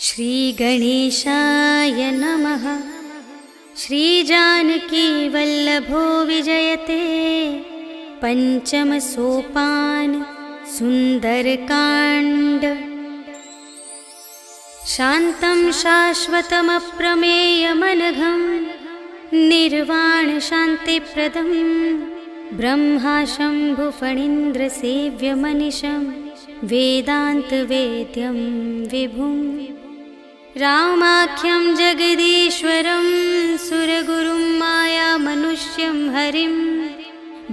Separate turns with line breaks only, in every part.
श्रीगणेशाय नमः। श्रीजानकी वल्लभो विजयते पंचम सोपान सुंदरकांड। शान्तं शाश्वतमप्रमेयमनघं निर्वाण शान्तिप्रदं ब्रह्मा शम्भुफणीन्द्रसेव्यमनिशं वेदान्तवेद्यं विभुं। रामाख्यं जगदीश्वरं सुरगुरुं मायामनुष्यं हरिं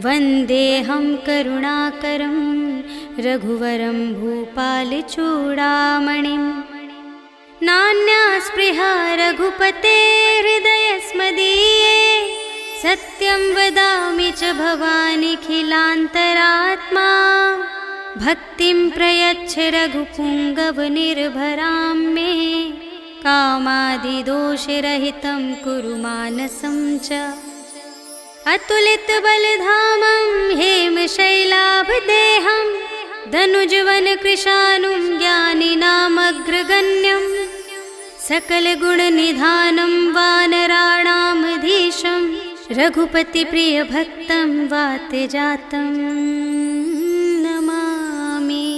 वन्देऽहं करुणाकरं रघुवरं भूपालचूडामणिं। नान्या स्पृहा रघुपते हृदयस्मदीये सत्यं वदामि च भवानिखिलान्तरात्मा। भक्तिं प्रयच्छ रघुपुङ्गवनिर्भरां मे कामादिदोषरहितं कुरु मानसं च। अतुलितबलधामं हेमशैलाभदेहं धनुजवनकृशानुं ज्ञानिनामग्रगण्यं सकलगुणनिधानं वानराणामधीशं रघुपतिप्रियभक्तं वातजातं नमामि।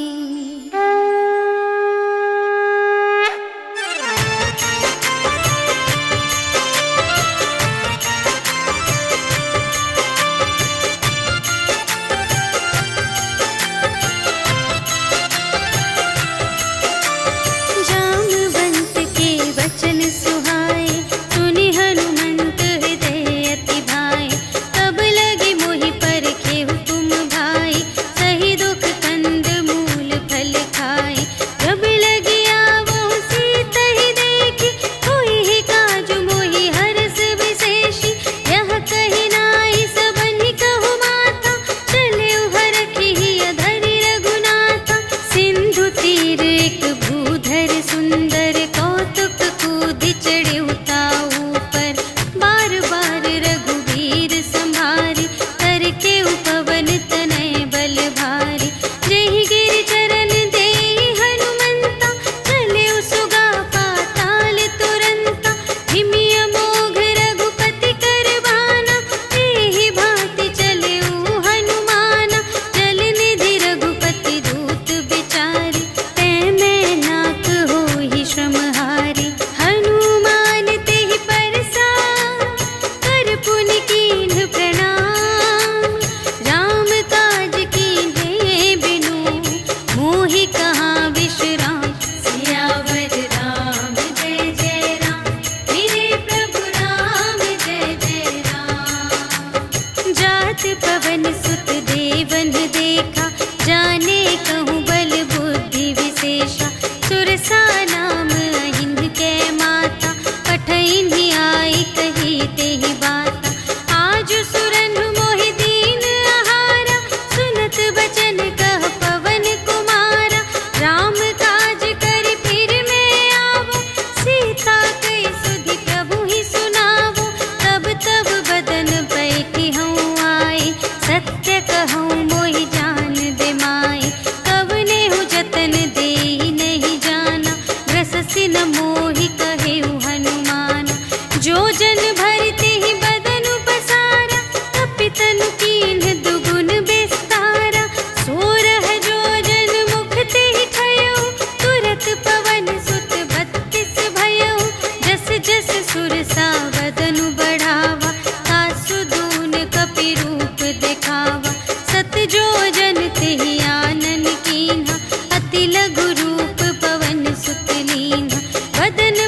अति लघु रूप पवन सुत लीन्हा। वदन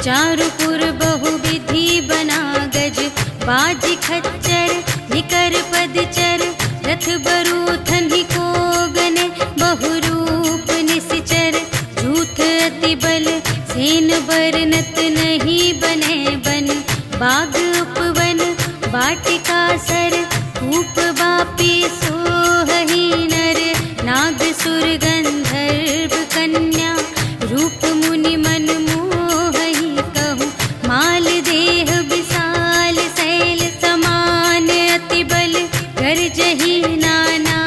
चारुपुर बहुविधि बना गज, बाज खच्चर निकर पदचर, रथ बरूथन ही को गने, बहुरूप निश्चर, झूठ अति बल सेन बरनत नहीं बने बन, बाग उपवन वाटिका सर, कूप बापी सोहहि नर, नाग सुर गंधर्व कन्या, रूप मुनि मन मोहहि कहूँ, माल देह विशाल शैल समान, अति बल गर्जहि नाना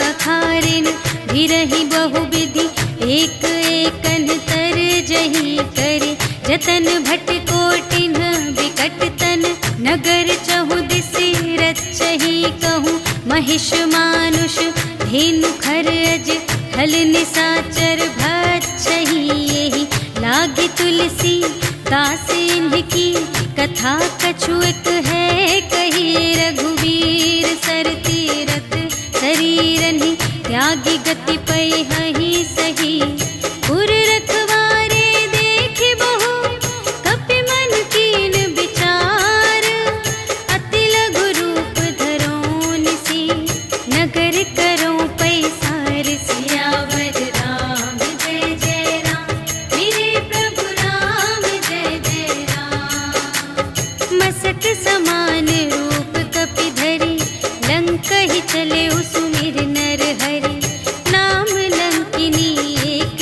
अखारिन, भिरहि बहुविधि एक एकन तरजहि करे, जतन भट कोटिन विकट तन, नगर चहु दिसि रचहि कहूँ, महिष मानुष धेनु खर अज, हल निसाचर भक्षहि एहि, लागी तुलसी दास इनकी, कथा कछु एक है कही, रघुवीर सर तीरथ शरीरनि, त्यागी गति पैहि सही, पुर रखवारे देखि बहु, कपि मन कीन विचार, अति लघु रूप धरो निसी, नगर करो पैसार, सियावर राम जय जय राम, मेरे प्रभु राम जय जय राम। मसक समान रूप कपि धरि, लंक ही चले सुमिर नर हरि, नाम लंकिनी एक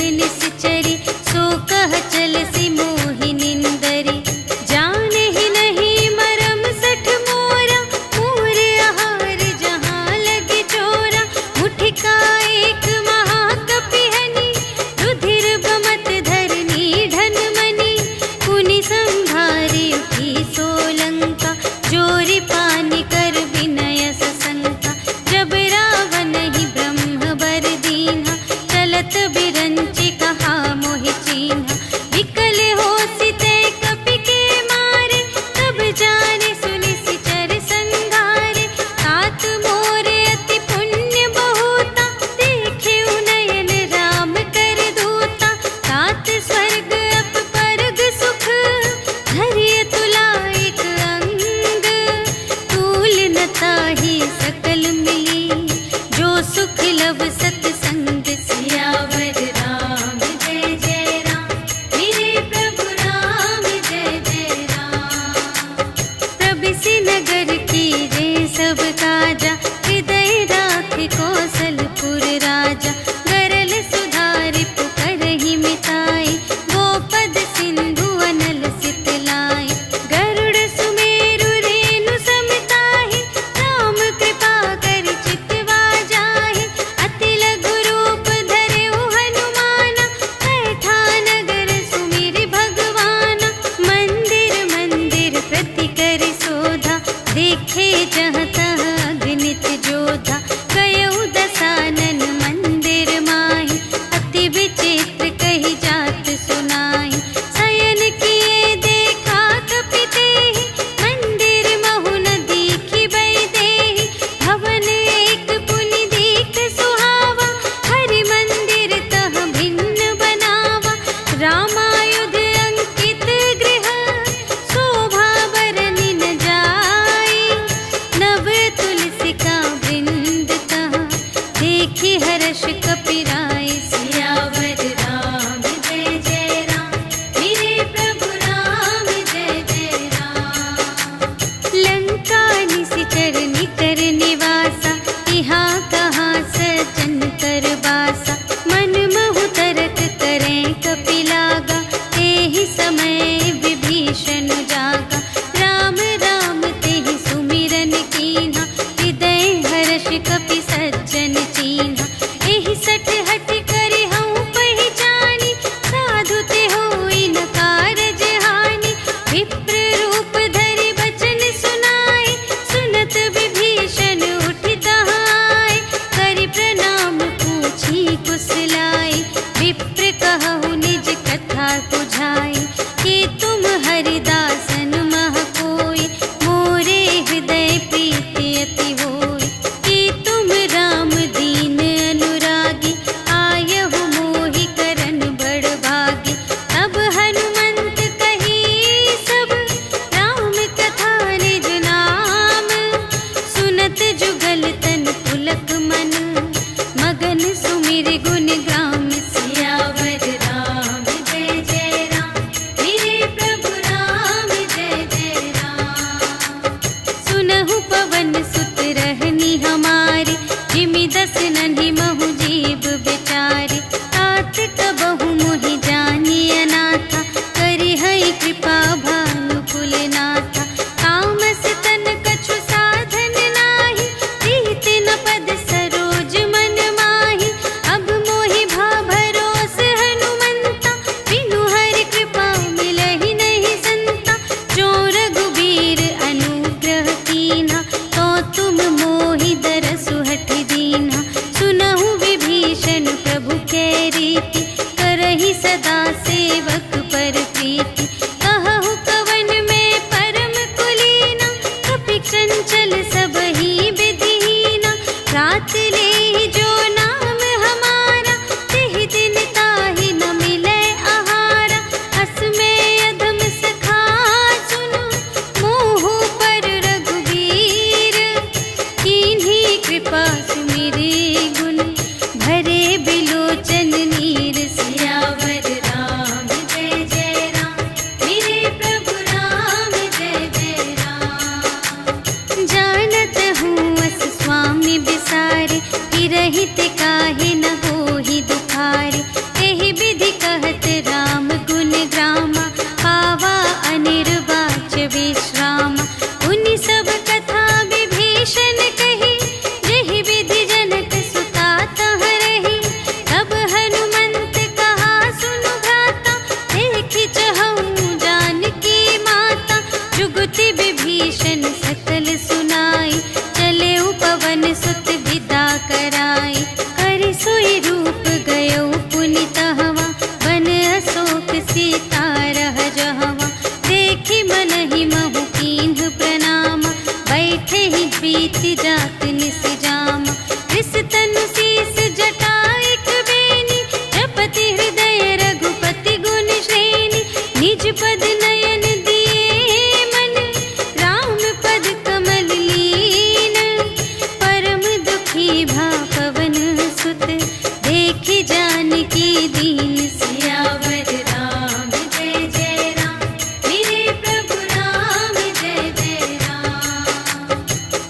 जुगति विभीषण सकल सुनाई, चले पवन सुत विदा कराई। कर सोई रूप गयो पुनि तहवा, बन अशोक सीता रह जहवा। देखि मन ही महु कीन्ह प्रणाम, बैठे ही बीति जात निस जाम। रिस तनु शीस जटाइक बेनी, जपति हृदय रघुपति गुण श्रेणी। निज पद नयन दिए मन, राम पद कमल लीन। परम दुखी भा पवन सुत, देखि जानकी दीन। सियावर राम जय जय राम, मेरे प्रभु राम जय जय राम।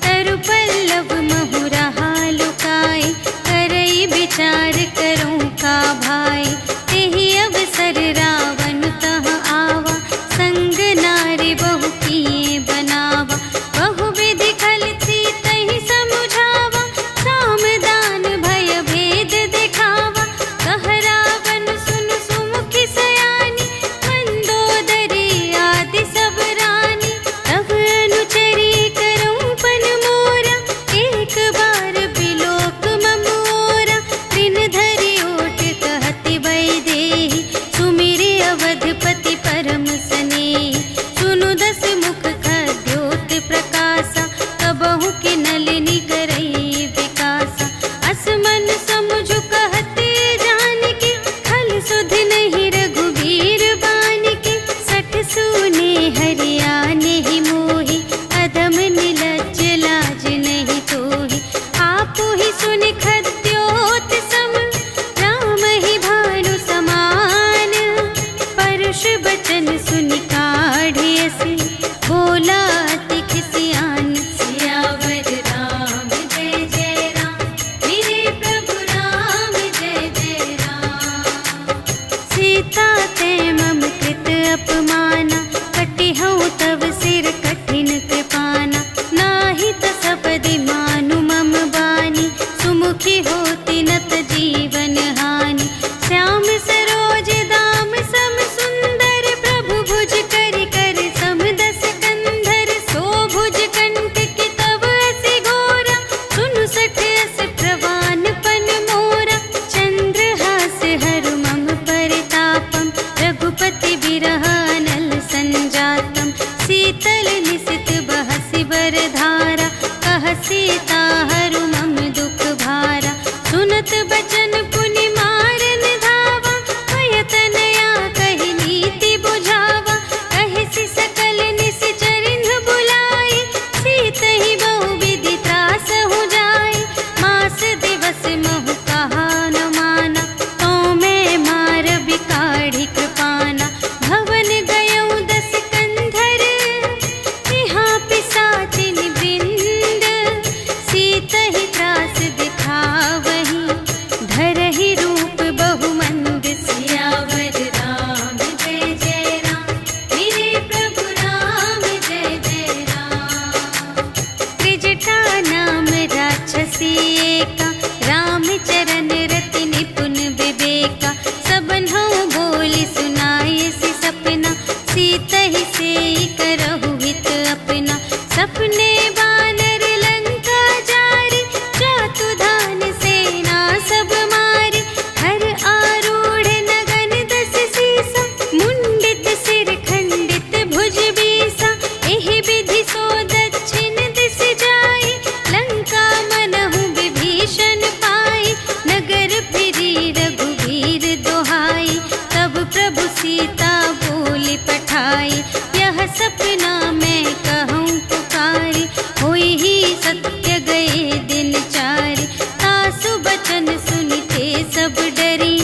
तरु पल्लव महु रहा लुकाई, करई विचार करूं का भाई। तेहि अवसर रावण तह आवा, संग नारी बहु किए बनावा। बहु विधि खल सीतहि समुझावा, साम दान भय भेद दिखावा। कह रावण सुन सुमुखि सयानी, मंदोदरी आदि सब रानी। तब अनुचरी करऊं पन मोरा, एक बार बिलोक मम ओरा। दिन धरि ओट कहति वैदेही, सुमिरि अवधपति परम स्नेही। सुनु दस मुख खद्योत प्रकाशा, कबहु के नलिनी करई विकासा। असमन समुझ कहते जानकी, खल सुध नहीं रघुबीर बानिकी। सठ सूने हरियाने ही मोही, अधम निलज्ज लाज नहीं तोही। आपो ही सुनि खद्योत सम, राम ही भानु समान। परुष बचन सुनि काढ़ियसि, बोला अति खिसियान। सियावर राम जय जय राम, मेरे प्रभु राम जय जय राम। सीता ते मम कृत अपमाना, कटिहउँ तव सिर कठिन कृपाना। नाही त सपदि मानु मम बानी, सुमुखी होती नत जीवन हानि। श्याम सरोज दाम सम सुंदर, प्रभु भुज कर कर सम दस कंधर। सो भुज कंठ की तब असी घोरा, सुनु सठ अस प्रवान पन मोरा। चंद्रहास हरु मम परितापम, रघुपति बिरह अनल संजातम। शीतल निसित बहसि बरधारा, कह सीता हरु मम दुख भारा। सुनत बचन पुनि मारन धावा, भय तनया कहि नीति बुझावा। कहिसि सकल निशिचरिन्ह बुलाई, सीतहि बहु विधि त्रासहु जाई। मास दिवस महु कहा न माना, तो मैं मारबि काढ़ि कृपाना। भवन गयऊँ दस कंधर, यहाँ पिशाचिन वृंद। सीतहि त्रास दिखावही, धरहि रूप बहुमंद। सियावर राम जय जय राम, मेरे प्रभु राम जय जय राम। त्रिजटा नाम राक्षसी एका, राम चरण रति निपुण विवेका। सबन्हु बोली सुनायसि सपना, सीतहि सेई करहु हित अपना। सपने बानर लंका जारी, जातु धान सेना सब मारी। हर आरूढ़ नगन दस सीसा, मुंडित सिर खंडित भुज बीसा। एहि विधि सो दक्षिण दिस जाई, लंका मनहु विभीषण पाई। नगर फिरी रघुवीर दोहाई, तब प्रभु सीता बोली पठाई। यह सपना मैं कहूँ पुकारी, होई ही सत्य गए दिन चारि। तासु बचन सुनिते सब डरी,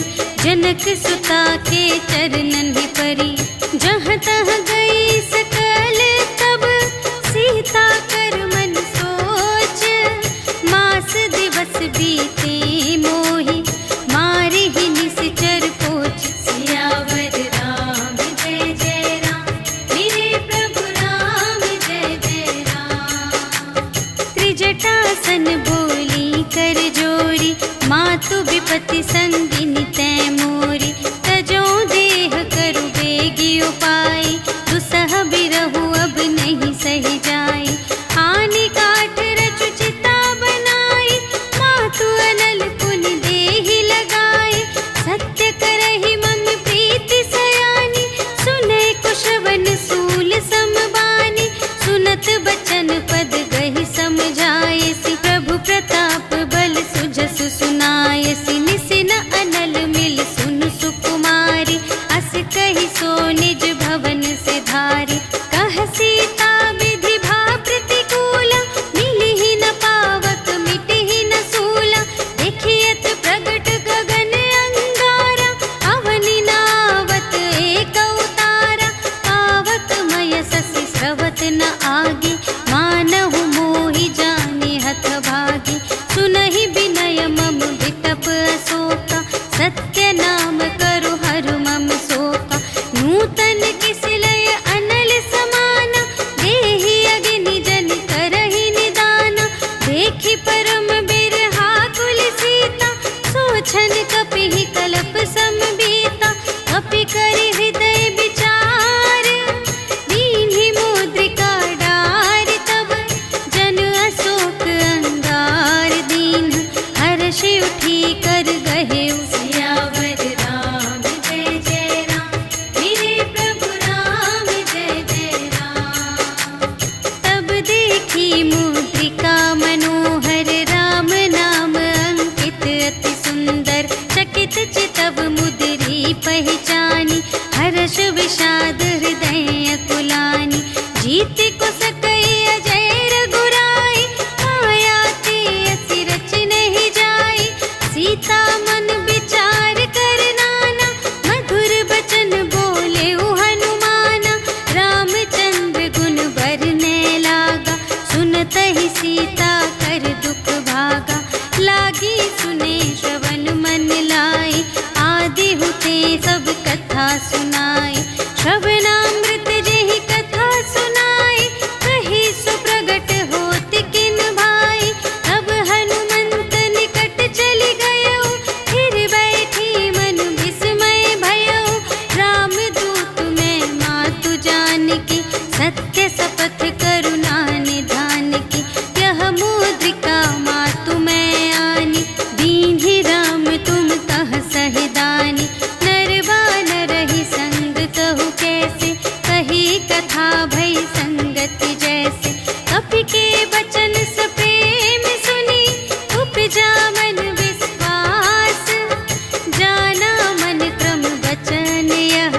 जनक सुता के चरणन ही परी। जहाँ तहाँ गई सकल तब, सीता कर मन सोच। मास दिवस बीते मोहि, मारि ही निशिचर पोच। सियावर राम जय जय राम, मेरे प्रभु राम जय जय राम। त्रिजटासन बोली कर जोरी, मातु विपति संगिनी तै मोरी। तजो देह करु बेगी उपाय, दुसह बिरहु अब नहीं मन किसलय अनल समाना, देहि अग्नि जन करहि निदाना। देखि परम बिरहा कुल सीता, सोचन कपिहि कलप समबीता। कपि करि हृदय विचार, दीन्हि मुद्रिका डार। तब जन अशोक अंगार दीन, हर्षि उठी कर गहेउ सियावर राम जय जय राम। मेरे प्रभु राम जय जय राम। तब देखी मुद्रिका मनोहर, राम नाम अंकित अति सुंदर। चकित चितव मुद्री पहचानी, हर्ष विषाद हृदय अकुलानी। जीति को सकई अजय रघुराई, माया ते असि रच नहीं जाई। सीता मन विचार कर नाना, मधुर बचन बोले हनुमाना। रामचंद्र गुण बरने लागा, सुनतहि सीता कर दुख भागा। लागी सुने श्रवण मन लाई, आदि हुते सब कथा सुनाई। श्रवणामृत जेहि कथा सुनाई, कही सो प्रगट होत किन भाई। तब हनुमंत निकट चली गयो, फिर बैठी मन विस्मय भयो। रामदूत मैं मातु जानकी, सत्य शपथ करुणा निधान की। यह मुद्रिका मातु मैं आनी, दीन्हि राम तुम कह सहिदानी। नर बानर ही संग कहु कैसे, कही कथा भई संगति जैसे। कपि के बचन सप्रेम सुनी, उपजा मन विश्वास। जाना मन क्रम बचन यह,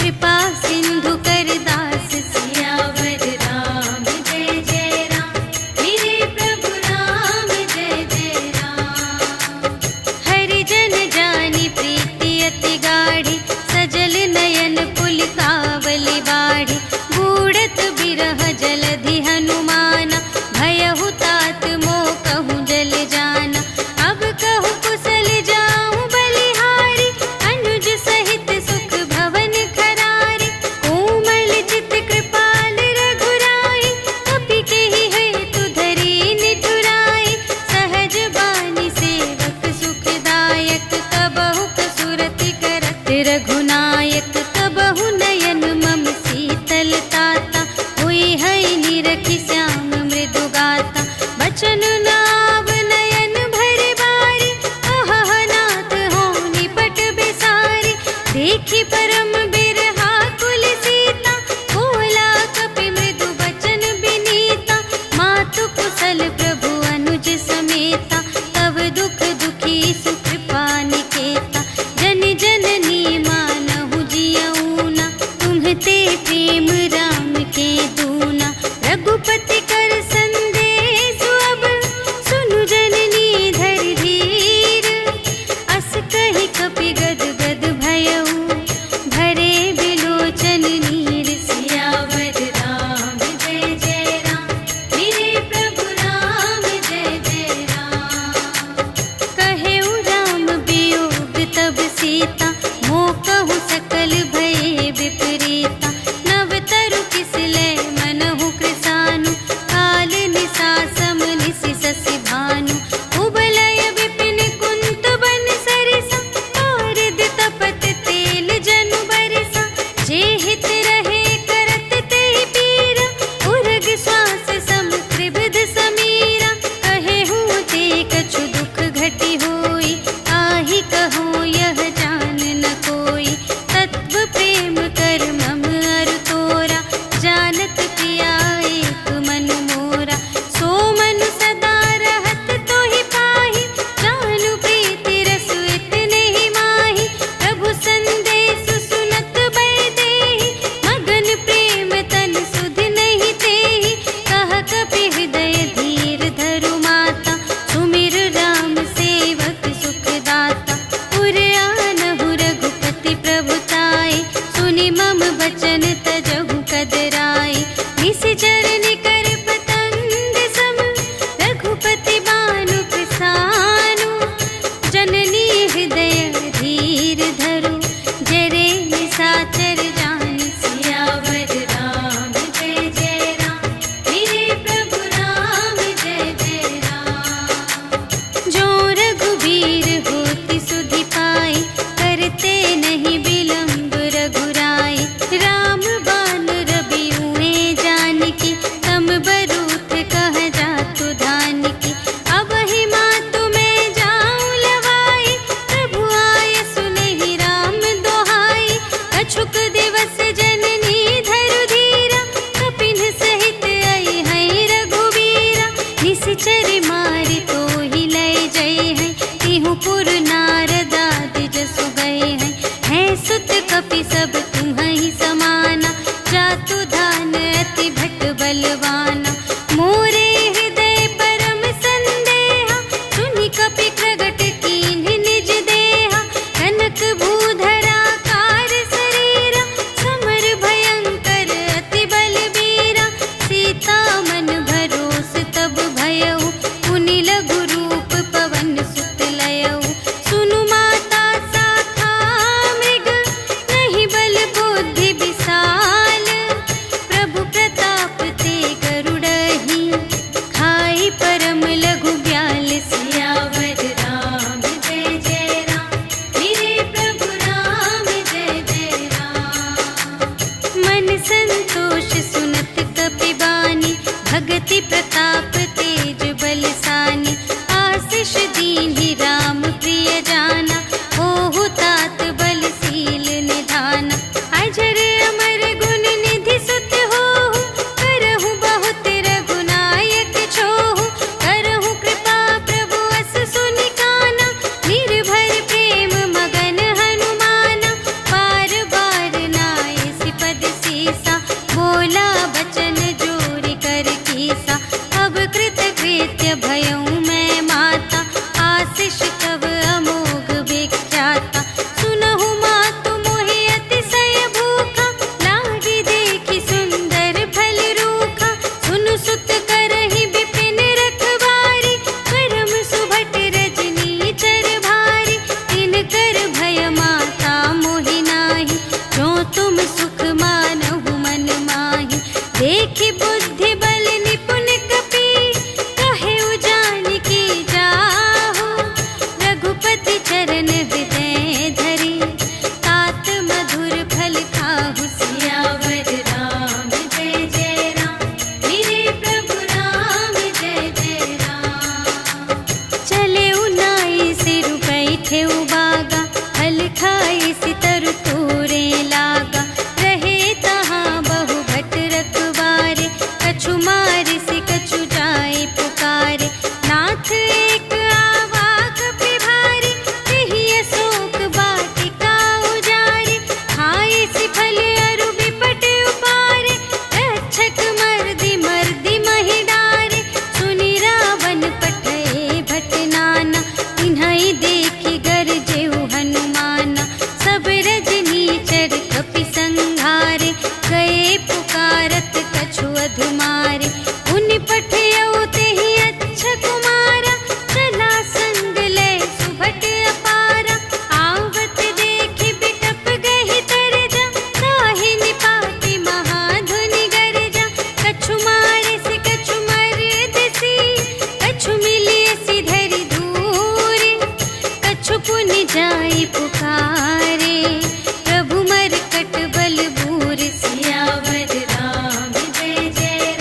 कृपा सिंधु कर दास। सियावर राम जय जय राम। मेरे प्रभु राम जय जय राम। हरिजन जानी प्रीति अति गाढ़ी, सजल नयन पुलिकावली बाढ़ी। बूढ़त बिरह जलधि हनुमाना, भयहु तात मोह कहूँ जल जाना। अब कहूँ कुशल जाऊँ बलिहारी, अनुज सहित सुख भवन खरारी। कोमल चित कृपाल रघुराई, कपि केहि हेतु धरी निठुराई। सहज बानी सेवक सुखदायक, कबहु कसुरति करत रघुनायक। कबहु नयन मम शीतल ताता, हुई है निरखि श्याम मृदु गाता। बचन नाव नयन भर बारी, अहह नाथ हो निपट बिसारी। देखी परम बिरहा कुल सीता, बोला कपि मृदु बचन बिनीता। मातु कुशल प्रभु अनुज समेता, तब दुख दुखी सुकृपा निकेता। जन जननी मानहु जियऊना, तुम्हते प्रेम राम के दूना। रघुपति कर संदेश अब, सुनु जननी धर धीर। अस कहि कपि गद गद भयऊ, भरे बिलोचन नीर। सियावर राम जय जय राम। मेरे प्रभु राम जय जय राम। कहेउ राम वियोग तब सीता, मोह कहु सकल भये विपरीता। नव तरु किसलय मनहु कृसानु, काल निसा सम निसि शशि भानु। उबलय विपिन कुंत बन सरिसा, पारिद तपत तेल जनु बरसा। जे हित रहे करत तेहि पीरा, उर्ग श्वास सम त्रिविध समीरा। कहेहु ते कछु दुख घटी होई, आहि कहूँ यह जान न कोई। तत्व प्रेम कर मम अरु तोरा, जानत पिया एक मन मोरा। सो मन सदा रहत तोहि पाहि, जानु प्रीति रसु इतने ही माहि। प्रभु संदेश सुनत बै देहि, मन संतोष सुनत कपिबानी, भगति प्रताप तेज बलसानी। आशीष दीन्हि राम प्रिय जाना, होहु तात बलशील निधाना। अजर अमर गुण निधि सुत होहु, करहु बहुत रघुनायक छोहु। करहु कृपा प्रभु अस सुनि काना, निर्भर प्रेम मगन हनुमाना। बार बार नाय सिपद सीसा, बोला बचन जोरि कर कीसा। अब कृत कृत्य भयउ मैं माता, आशीष तब अमोघ विख्याता। सुनहु मातु मोहि अतिशय भूखा, लागी देखि सुंदर फल रूखा। सुनु सुत करहि विपिन रखवारी, परम सुभट रजनी चर भारी। तिनकर भय माता मोहि नाही, जो तुम सुख मानहु मन माही। देखि बुद्धि बल निपुण कपि, कहे जानकी जाहु। रघुपति चरण हृदय धरि, तात मधुर फल खाहु। सियावर राम जय जय राम, मेरे प्रभु राम जय जय राम। चले उनाई सिरु बैठे उबागा, फल खाई सितरु तोरे लागा। रहे तहाँ बहु भट रखवारे, कछु मारिसि कछु जाए पुकारे। नाथ एक आवा कपि भारी, तेहि अशोक वाटिका उजारी। खाए सि फल अरु बिपट उपारे, रक्षक मर्दि मर्दि महि डारे। सुनि रावण पठए भट नाना, तिन्हइ देखि गरजेउ हनुमाना। सब रजनी चर कपि संघारे, गए पुकारत कछु अधुमारे। उनि पठयउ तेहि अच्छा कुमारा, चला संग लय सुभट अपारा। आवत देखि बिटप गहि तरजा, ताहि निपाति महाधुनि गरजा। कछु मारिसि कछु मरदिसि, कछु मिलियसि धरि धूरे। कछु पुनि जाई पुकारे, प्रभु मरकट बल बूर। सियावर राम जय जय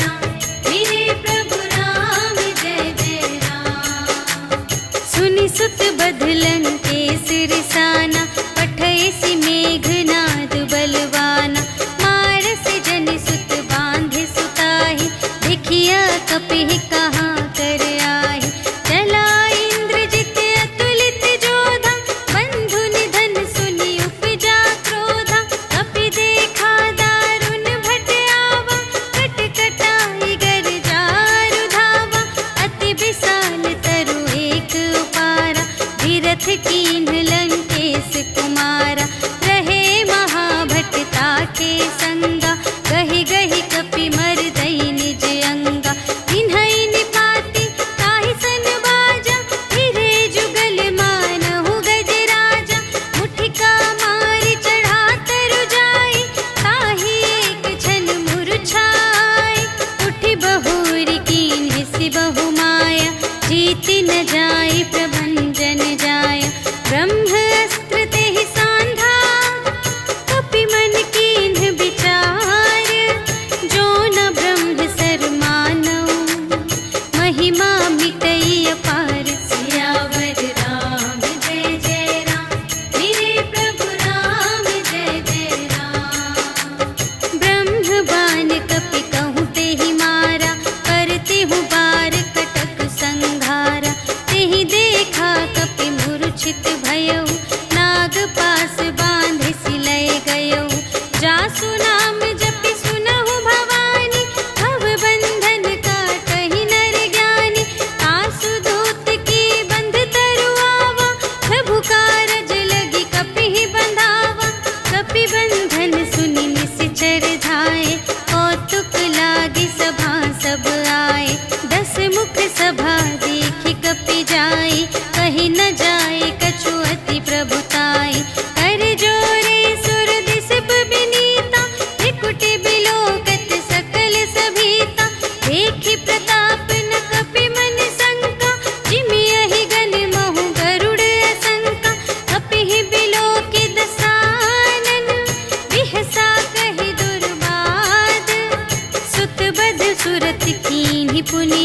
सुरत कीन्ही पुनि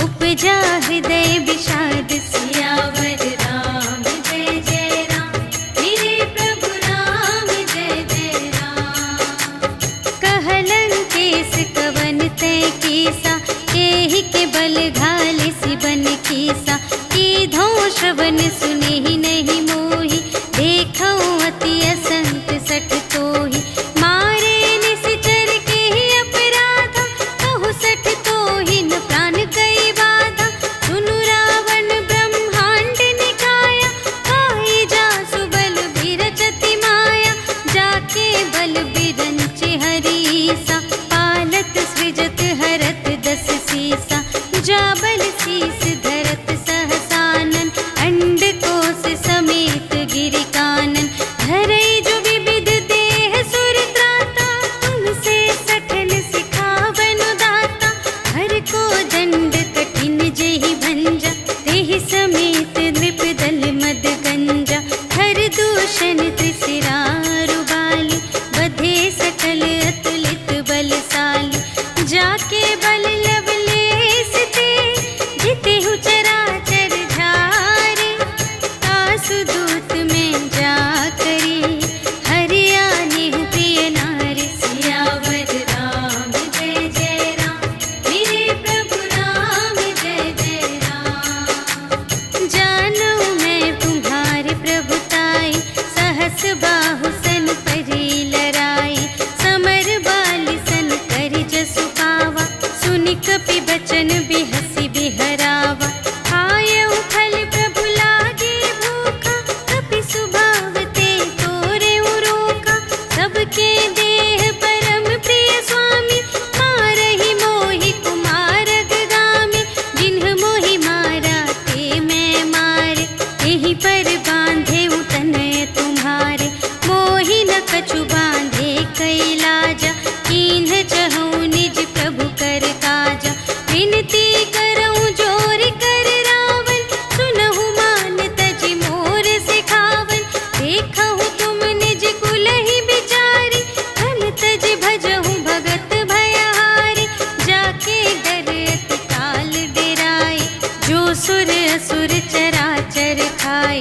उपजा हृदय विषाद सियावर राम जय जय राम मेरे प्रभु राम जय जय राम। कहलन केस कवन तय केसा एहि के बल घाले सिबन केसा कीधो श्रवण सुने ही नहीं मोहि देखो अति असंत सठ तोहि मारे निश्चर के ही अपराधा कहु सठ तोहि न प्राण गई बाधा सुनु रावण ब्रह्मांड निकाया काई जासु बल बिरचति माया जाके बल बिरंचे हरीसा पालत सृजत हरत दस सीसा जा बल शीस धरत सहसानन अंड कोश समेत गिरि कानन धरई जो विविध देह सुर त्राता तुमसे सठन सिखावन दाता हर को दंड कठिन जेहि भंजा तेहि समेत नृप दल मद गंजा हर दूषण त्रिशिरारु बाली बधे सकल अतुलित बलशाली जाके बल लवलेस ते जितेहु चराचर झारे आसु दूत में जा करी हरियाणि प्रिय नारी सियावर राम जय जय राम मेरे प्रभु राम जय जय राम। जानो मैं तुम्हारे प्रभुताई सहस बाहु सन परी लराई समर बाली सन करि जसु पावा सुनि कपि बचन बिहसी बिहरावा आयउ फल प्रभु लागे भूखा कपि सुभाव ते तोरे रोका सबके देह परम प्रिय स्वामी मारहि मोहि कुमार गामी जिन्ह मोहि मारा ते मैं मारे यही पर बांधे तनय तुम्हारे मोहि न कछु बांधे कैलाजा कीन्ह चहु निज प्रभु कर काजा विनती करऊं जोर कर रावण सुनहु मान तजि मोर सिखावन देखहु तुम निज कुलहि बिचारी धन तजि भजहु भगत भयहारी जाके डर अति काल डेराए जो सुर असुर चराचर खाए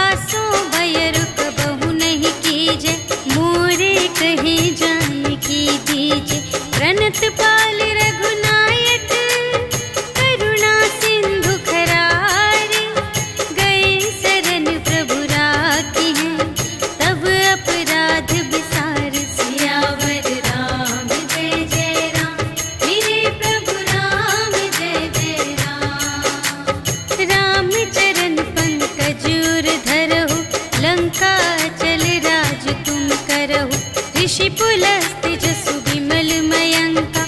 आसो भय रुक बहु नहीं कीजे मोरे कहे जान की दीजे प्रणत पाल रघुनायक करुणा सिंधु खरारे गए शरण प्रभु राखी हैं तब अपराध विसार सियावर राम जय जय राम मेरे प्रभु राम जय जय राम। राम चरण पंकज उर धरहु लंका चल राज तुम करहु ऋषि पुलस्त्य जसु विमल मयंका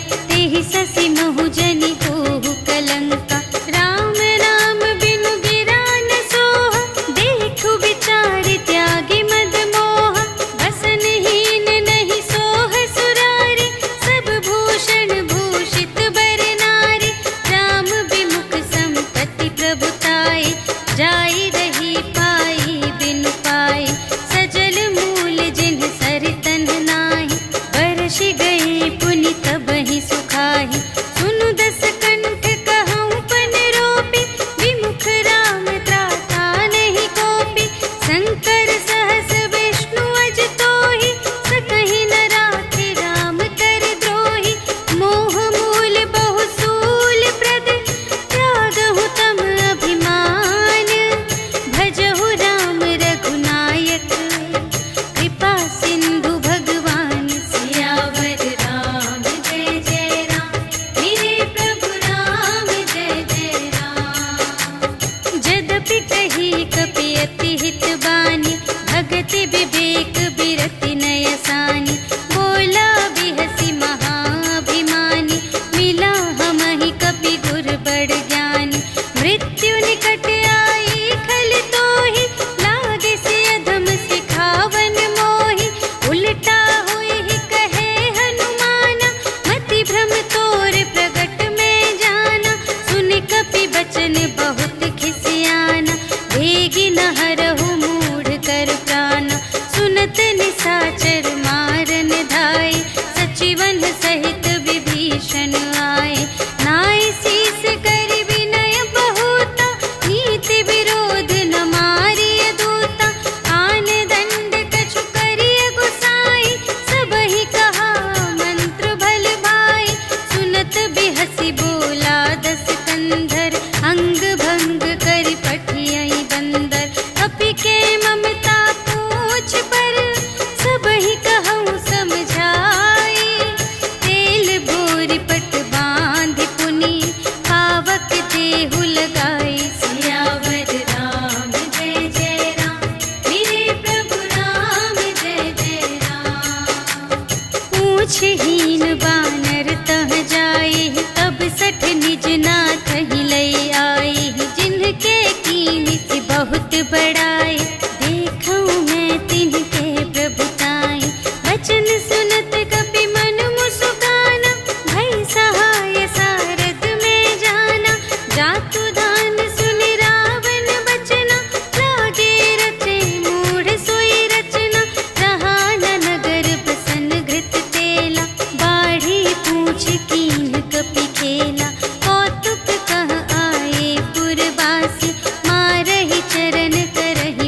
पूछहीन बानर तह जाए, तब सठ निज नाथ ही लई आए। जिनके कीन से बहुत बड़ाए, देखूं मैं तिनके प्रभुताई। वचन सुनत कपि मन मुस्काना, भई सहाय सारद में जाना। जातु दान सुनि रावण बचना, लागे रचे मूढ़ सोई रचना। रहा न नगर बसन घृत तेला, बाढ़ी पूछ कीन कपि खेला। कौतुक कह आए पुरवासी, मारहि चरण करहि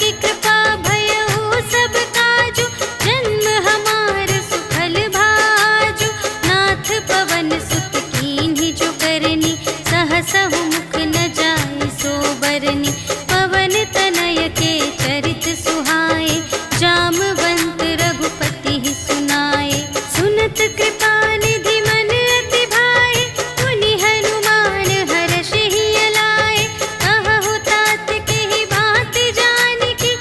बड़ी कृपा भयउ सब काजु, जन्म हमार सुफल भाजु। नाथ पवन सुत कीन्ही जो करनी, सहसहु मुख न जाय सो बरनी। पवन तनय के चरित सुहाए, जामवंत रघुपति सुनाए। सुनत कृपा निधि मन अति भाए, मुनि हनुमान हर्षि लाए। कहहु तात के ही भांति जानकी,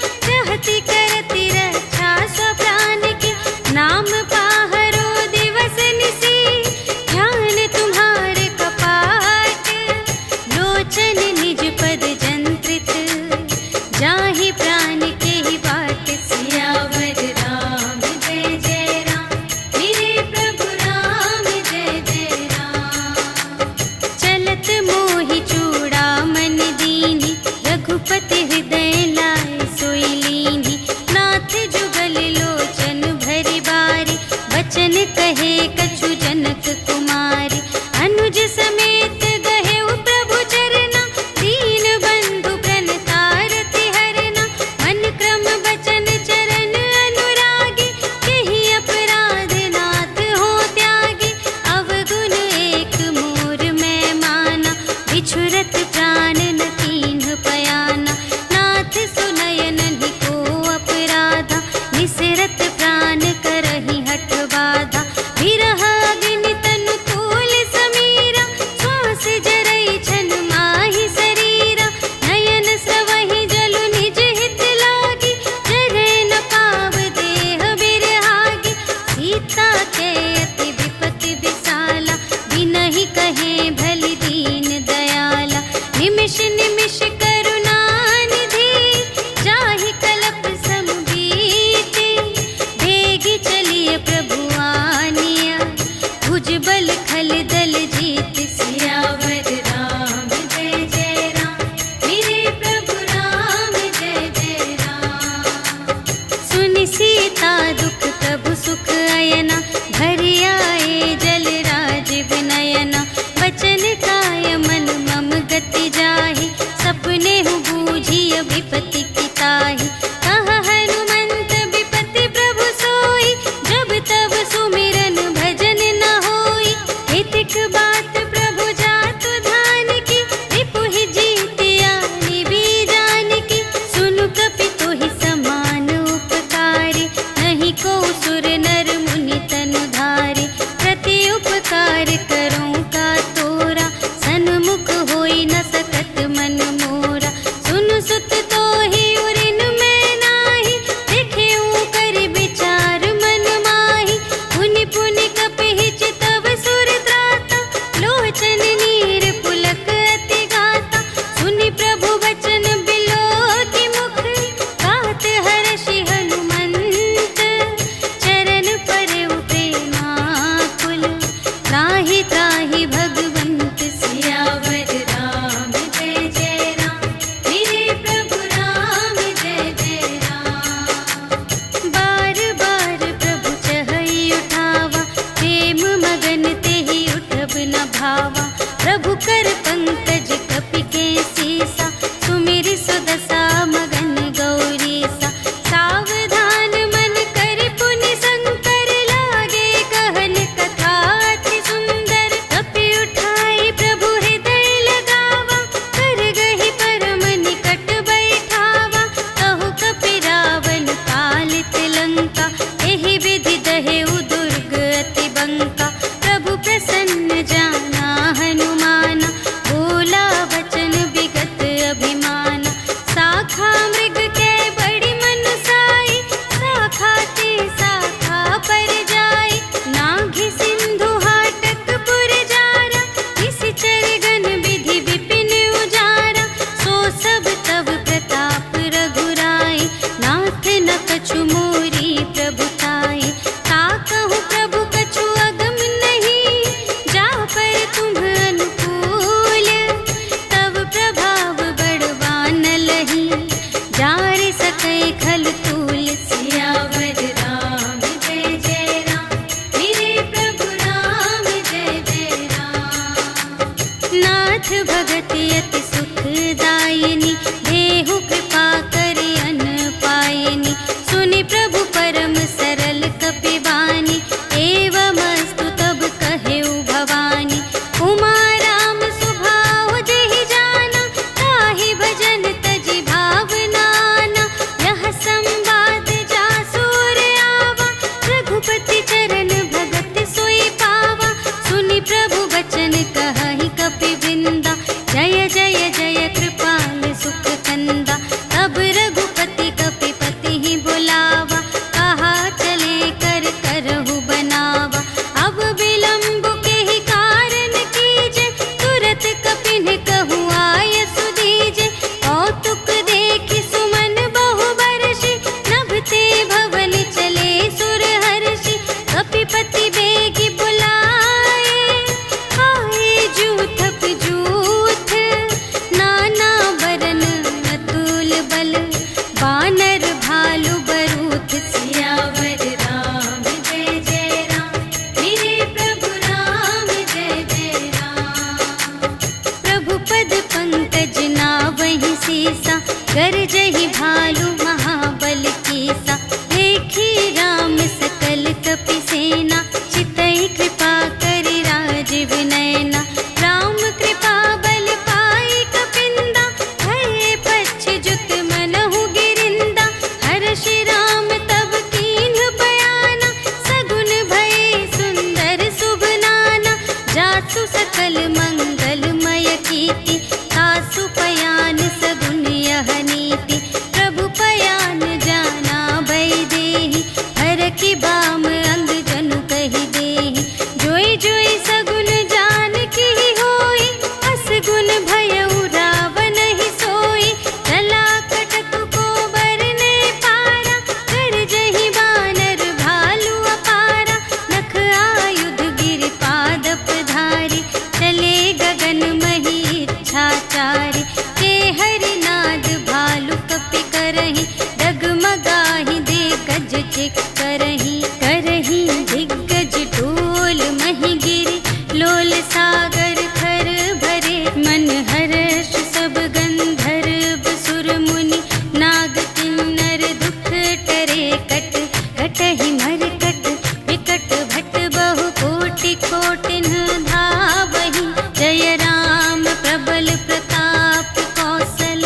कार्तिक करही करही दिग्गज डोल मही गिरी लोल सागर खर भरे मन हर्ष सब गंधर्व सुर मुनि नाग किन्नर दुख टरे कट कटहि मरकट विकट भट बहु कोटि कोटिन धावहि जय राम प्रबल प्रताप कौशल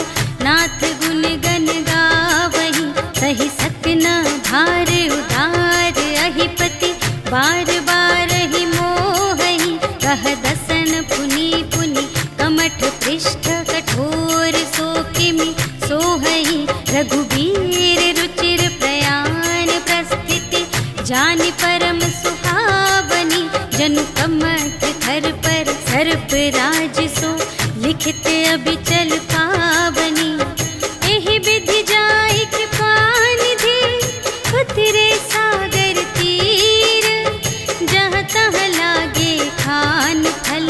नाथ गुण गण गावहि सही सकना भार उदार अहिपति बार बार ही मोहहि कह दसन पुनि पुनि कमठ पृष्ठ कठोर सो किमि सोहहि रघुबीर रुचिर प्रयाण प्रस्थिति जानि परम सुहावनी जनु कमठ धर पर सर्प राज सो लिखित अबिचल पावनी एहि विधि जाय कृपा निधि उतरे सागर तीर जहाँ तहाँ लागे खान फल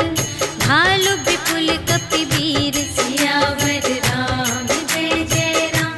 भालु विपुल कपि वीर सियावर राम जय जय राम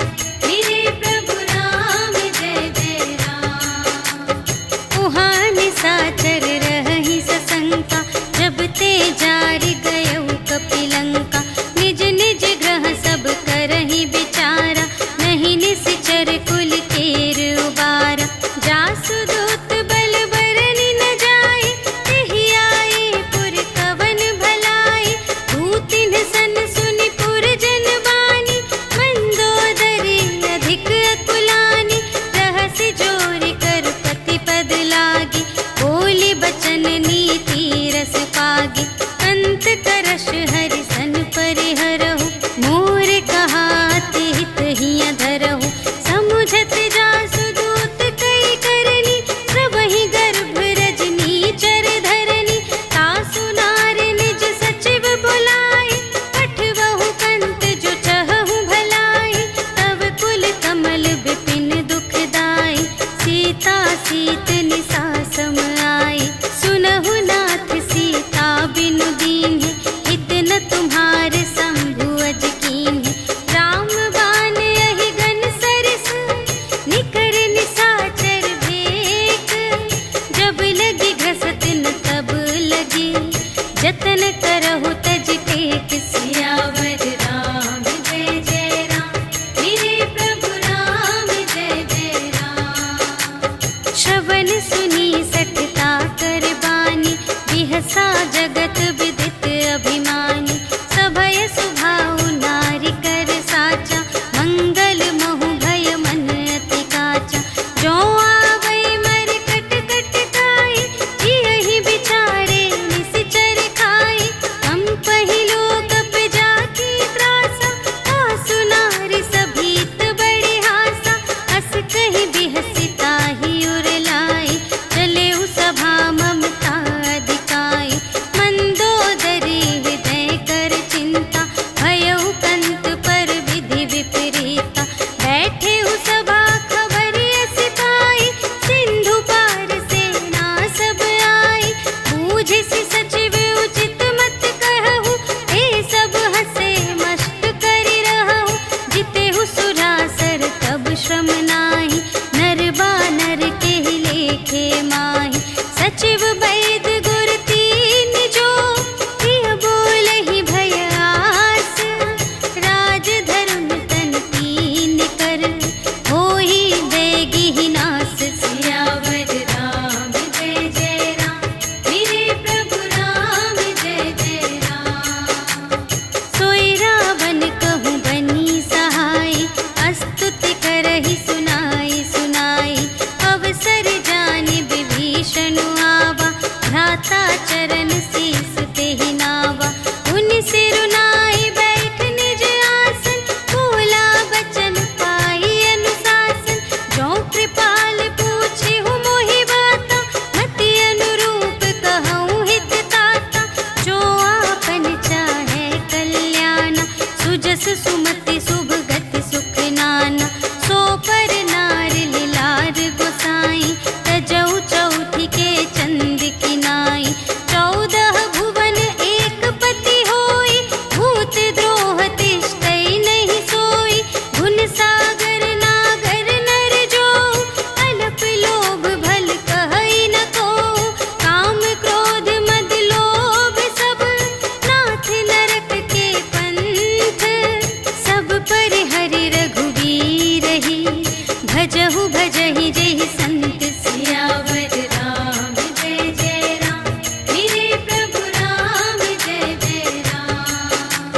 मेरे प्रभु राम जय जय राम उहाँ निशाचर रहहि सशंका जब ते जारि गयउ कपिलंका निज निज ग्रह सब करहि विचारा नहीं निश्चर कुल केर उबारा जासु दूत बल बरनि न जाय तेहि आए पुर कवन भलाई दूतिन सन सुनि पुर जन बानी मंदोदरी अधिक अकुलानी रहसि जोरि कर पति पद लागी बोली बचन नीति रस पागी अंत करश हरि सन परिहरहु मोर कहाति हित हिय धरहु समुझत जासु दूत कई करनी प्रभहि गर्भ रजनी चर धरनी तासु नार निज सचिव बुलाए पठवहु कंत जो चहहु भलाई तब कुल कमल विपिन दुखदाई सीता सीत निसा सम आई सुनहु नाथ सीता बिनु दीन्हि हित न तुम्हारे शंभु अज कीन्हि राम बाण यहि गन सरस निकर निशाचर भेक जब लगी घसत न तब लगी जतन करहु तज टेक सियावर राम जय जय राम मेरे प्रभु राम जय जय राम श्रवण सुनी सठता कर बानी बिहसा जगत विदित अभिमानी सभय सुभाउ नारी कर साचा मंगल महु भय मन अति काचा जो आवै मर कट कट खाई जियहि विचारे निश्चर खाई हम पहिलो कप जाकी त्रासा तासु नारी सभीत बड़ी हासा अस कहि बिहसी ताहि उर लाई चले उ सभा ममता अधिकाई मंदोदरी हृदय कर चिंता भयउ कंत पर विधि विपरीता बैठे उ सभा खबर अस पाई सिंधु पार सेना सब आई बूझिसि सचिव उचित मत कहु ए सब हसे मस्त करि रहु जितेहु सुरासर तब श्रम नाही नर बानर केहि लेखे माहि सचिव वैद गुर तीन जो प्रिय बोलहि भय आस राज धर्म तन तीन कर होहि देगी ही नास सियावर राम जय जय राम मेरे प्रभु राम जय जय राम सोई रावण कहूँ बनी सहाय अस्तुति करहि सुना भजहु भजहि जेहि संत सियावर राम जय जय राम। मेरे प्रभु राम जय जय राम।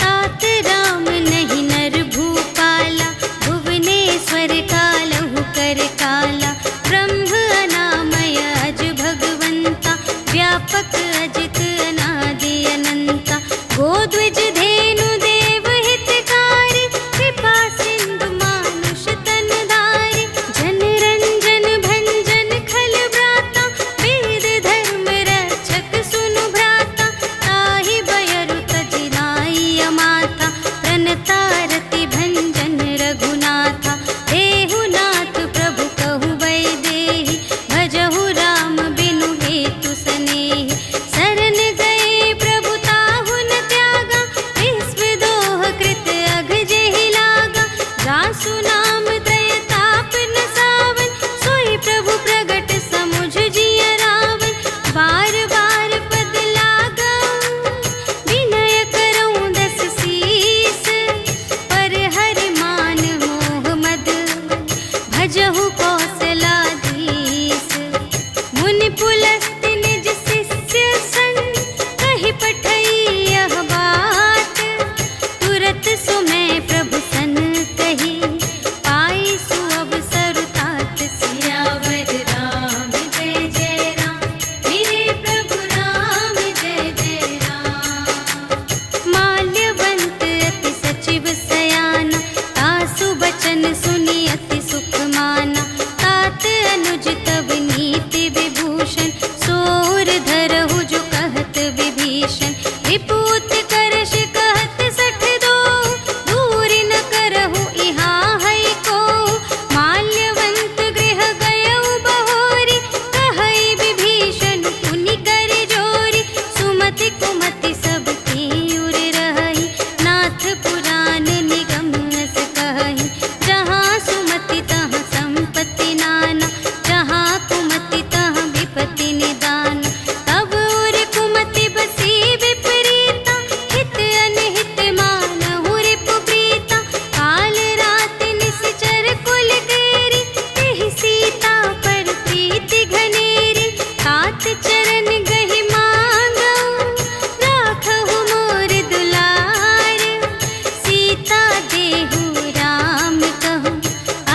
तात राम नहीं नर भूपाला, भुवनेश्वर कालहु कर काला। ब्रह्म अनामय अज भगवंता, व्यापक अजित अनादि अनंता। गोद्विज धेनु देव हितकारी, कृपा सिंधु मानुष तन धारी। जन रंजन भंजन खल व्राता, वेद धर्म रक्षक सुनु भ्राता। ताहि बयरु तजि नाई अमाता, प्रणतारति भंजन रघुनाथा। देहु नाथ प्रभु कहु वैदेही, भजहु राम बिनु हेतु सनेही। शरण गए प्रभु ताहु न त्यागा, विश्वदोह कृत अघ जेहि लागा। जासु नाम त्रय ताप न सावन, सोई प्रभु प्रगट समुझ जिय रावण। बार बार पद लागऊं, विनय करऊं दस सीस। पर हरि मान मोह मद, भजहु कौशलाधीश। मुनि पुलस्त्य निज शिष्य सन, कहि पठई यह बात। तुरत सुमय प्रभु सन कही, पाई सुअवसर तात। सियावर राम जय जय राम। मेरे प्रभु राम जय जय राम। माल्यवंत अति सचिव सयाना, तासु बचन सुनि अति सुख माना। तात अनुज तब नीति विभूषण, सोर धरहु जो कहत विभीषण। विपूत करश कहत सठ दो, दूरि न करहु इहाँ है को। माल्यवंत गृह गयउ बहोरी, कहई विभीषण पुनि कर जोरी। सुमति कुमति सब की उर रहई, नाथ पुराण निगम अस कहई। जहाँ सुमति तहाँ संपत्ति नाना, जहाँ कुमति तहाँ विपत्ति निदान। तब उर कुमति बसी विपरीता, हित अनहित मानहु रिपु प्रीता। काल रात निश्चर कुल केरी, तेहि सीता पर प्रीति घनेरी। तात चरण गहि मांगऊं, राखहु मोर दुलार। सीता देहु राम कहूँ,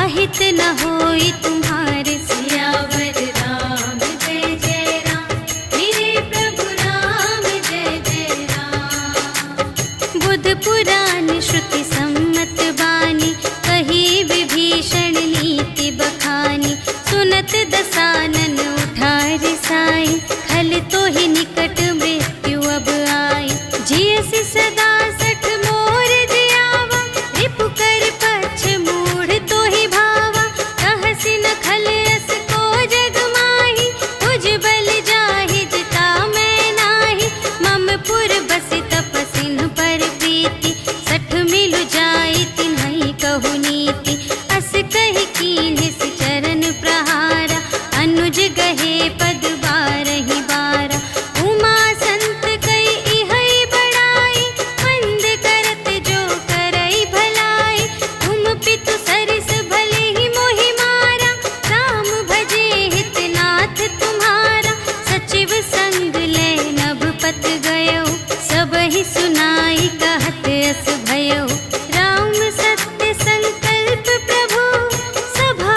अहित न होई तुम्हारे। सियावर राम जय जय राम। मेरे प्रभु राम जय जय राम। बुध पुराण श्रुति सम्मत बानी, कही विभीषण नीति बखानी। सुनत दसानन उठार साई, खल तो ही निकट मृत्यु अब आई। जियसि सदा सठ मोर जियावा, रिपु कर पक्ष मूढ़ तो ही भावा। कहसि न खल अस को जग माही, तुझ बल जाहि जिता मैं नाही। मम पुर बसि तपसिन पर प्रीति, सठ मिलु जाई तिन्हई कहु नीति। अस कहि कीन्हि सि चरण प्रहारा, अनुज गहे पद बारहि बारा। उमा संत कई इहै बड़ाई, मंद करत जो करई भलाई। तुम पितु सरिस भले ही मोहि मारा, राम भजे हित नाथ तुम्हारा। सचिव संग ले नभ पत गयो, सबहि सुनाई कहत अस भयो। राम सत्य संकल्प प्रभु, सभा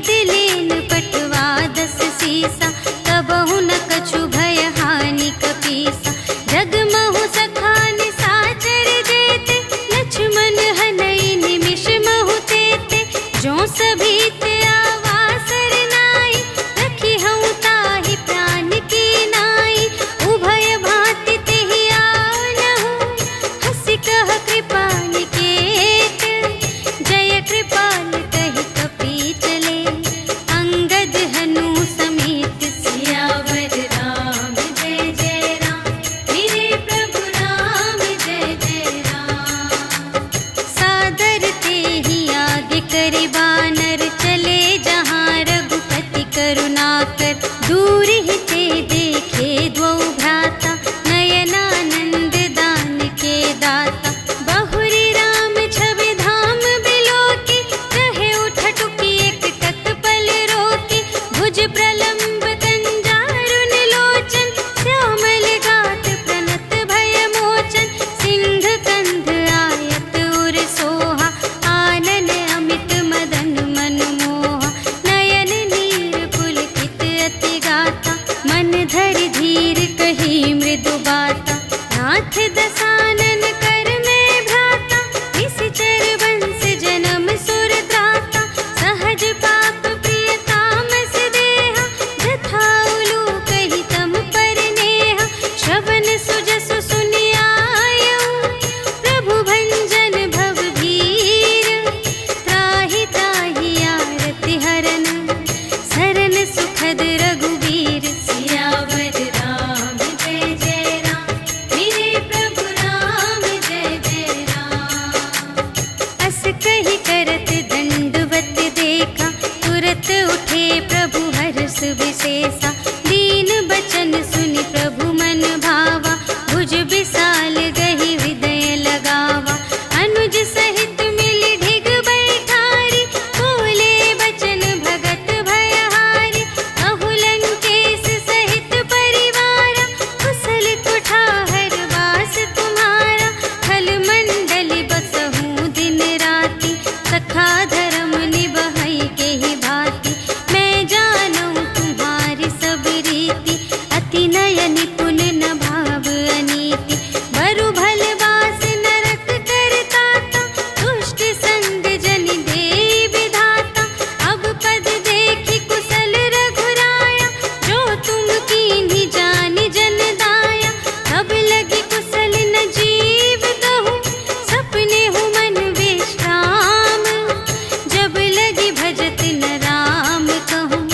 लेन पटवा 10 सीसा, तबहु न कछु भय हानि कपीसा। जगमहु सखान साचर जेते, लक्ष्मण हनई निमिष महु तेते। जो सभी ते आवासर नाई, रखी हूँ ताहि प्राण की नाई। उभय भांति तेहि आनहु, हंसि कह कृपाल केत। जय कृपाल कहि कपि चले, अंगद हनु समेत। सियावर राम जय जय राम, मेरे प्रभु राम जय जय राम। सादर तेहि आगे करे बानर, चले जहाँ रघुपति करुणाकर। दूर ही ते देखे द्वौ भ्राता, नयनानंद दान के दाता। बहुरी राम छवि धाम बिलोकी, कहे उठटुकी एक तत्पल रोकी। भुज प्रलंब कंजारुन लोचन, श्यामल गात प्रणत भय मोचन। सिंह कंध आयत उर सोहा, आनन अमित मदन मन मोहा। नयन नीर पुलकित अति गाता, मन धरि धीर कही मृदु बाता। नाथ दसानन कर में भ्राता, निश्चर वंश जन्म सुर त्राता। सहज पाप प्रिय तामस देहा, जथा उलूक ही तम पर नेहा। श्रवण सुजसु सुनि आयऊ, प्रभु भंजन भव भीर। त्राहि त्राहि आरति हरन, सरन सुखद रघुवीर। सियावर राम जय जय राम, मेरे प्रभु राम जय जय राम। अस कहि करत दंडवत देखा, तुरत उठे प्रभु हर्ष विशेषा। दीन बचन सुनि प्रभु मन भावा, भुज विशाल गहि हृदय लगावा। अनुज सहित मिलि ढिग बैठारी, बोले बचन भगत भयहारी। कहु लंकेश सहित परिवारा, कुशल कुठार वास तुम्हारा। खल मंडल बसहु दिन राति, सखा धर्म निबहै केहि भांति। मैं जानूं तुम्हारी सब रीति, अति नय निपुण न भाव अनीति। बरु भल बास नरक करताता, दुष्ट संग जन देई विधाता। अब पद देखि कुशल रघुराया, जो तुम कीन्ही जानि जन दाया। तब लगी कुशल न जीव कहूँ, सपने हूँ मन विश्राम। जब लगी भजत न राम कहूँ,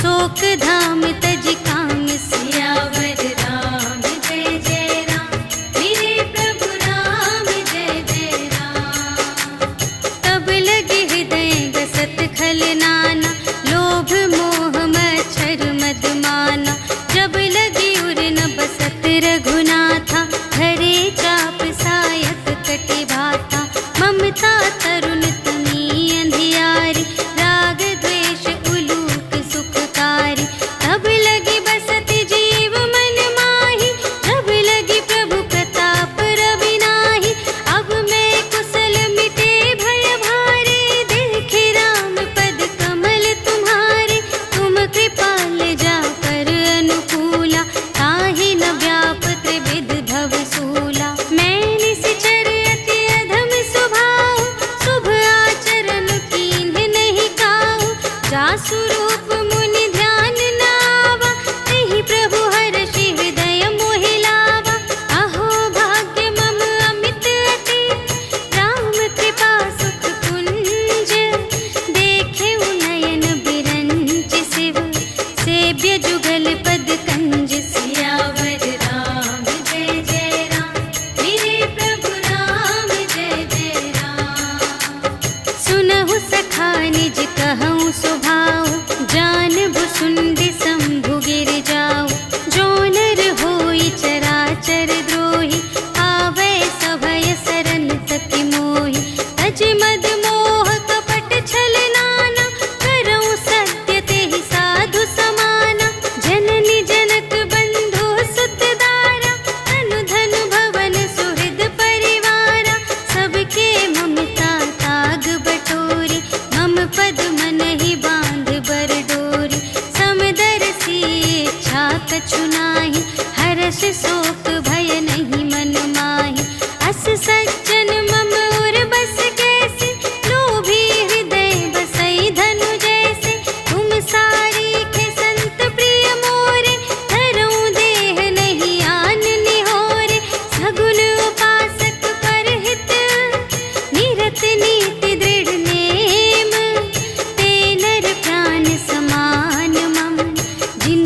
शोक धाम तज काम। सियावर राम जय जय राम, मेरे प्रभु राम जय जय राम। तब लगे हृदय गसत खल नाना, लोभ मोह मच्छर मद माना। जब लगी उर न बसत रघुनाथा, धरे चाप सायक कटि भाता। ममता तरुण तमी अंधियारी, राग द्वेष उलूक सुखकारी। तब लगी बसत जीव मन माही, जब लगी प्रभु प्रताप रवि नाही। अब मैं कुशल मिटे भय भारे, देखे राम पद कमल तुम्हारे। तुम कृपाल जा पर अनुकूला, ताहि न व्याप त्रिविध भव सूला। मैं निश्चर अति अधम स्वभाव, शुभ आचरण कीन्ह नहीं काहू। जासु रूप मुनि ध्यान न आवा, तेहि प्रभु हर्षि हृदय मोहि लावा। अहो भाग्य मम अमित अति, राम कृपा सुख कुंज। देखेउ नयन बिरंच शिव, सेव्य जुगल पद कंज। सियावर राम जय जय राम, मेरे प्रभु राम जय जय राम। सुनहु सखा निज कहूँ स्वभाव, जा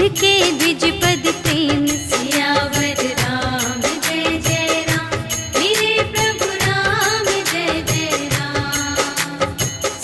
जिनके द्विज पद प्रेम सियावर राम जय जय राम, मेरे प्रभु राम जय जय राम।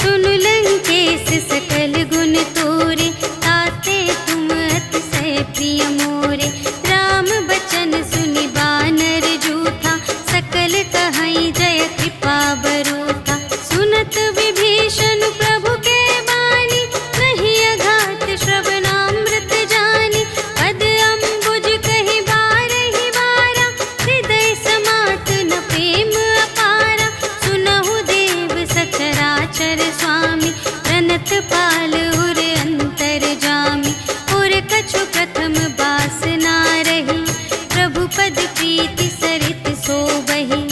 सुन लंकेश सकल गुण तोरे, ताते तुम अतिशय प्रिय मोरे। राम बचन सुनि बानर जूठा, सकल कहई जय कृपा बरूथा। सुनत विभीषण प्रभु के बानी, नहीं अघात श्रवणामृत जानी। पद अम्बुज कहि बारहि बारा, हृदय समात न प्रेम अपारा। सुनहु देव सचराचर स्वामी, प्रणत पाल उर अंतर जामी। उर कछु प्रथम बासना रही, प्रभु पद प्रीति सरित सोबहि।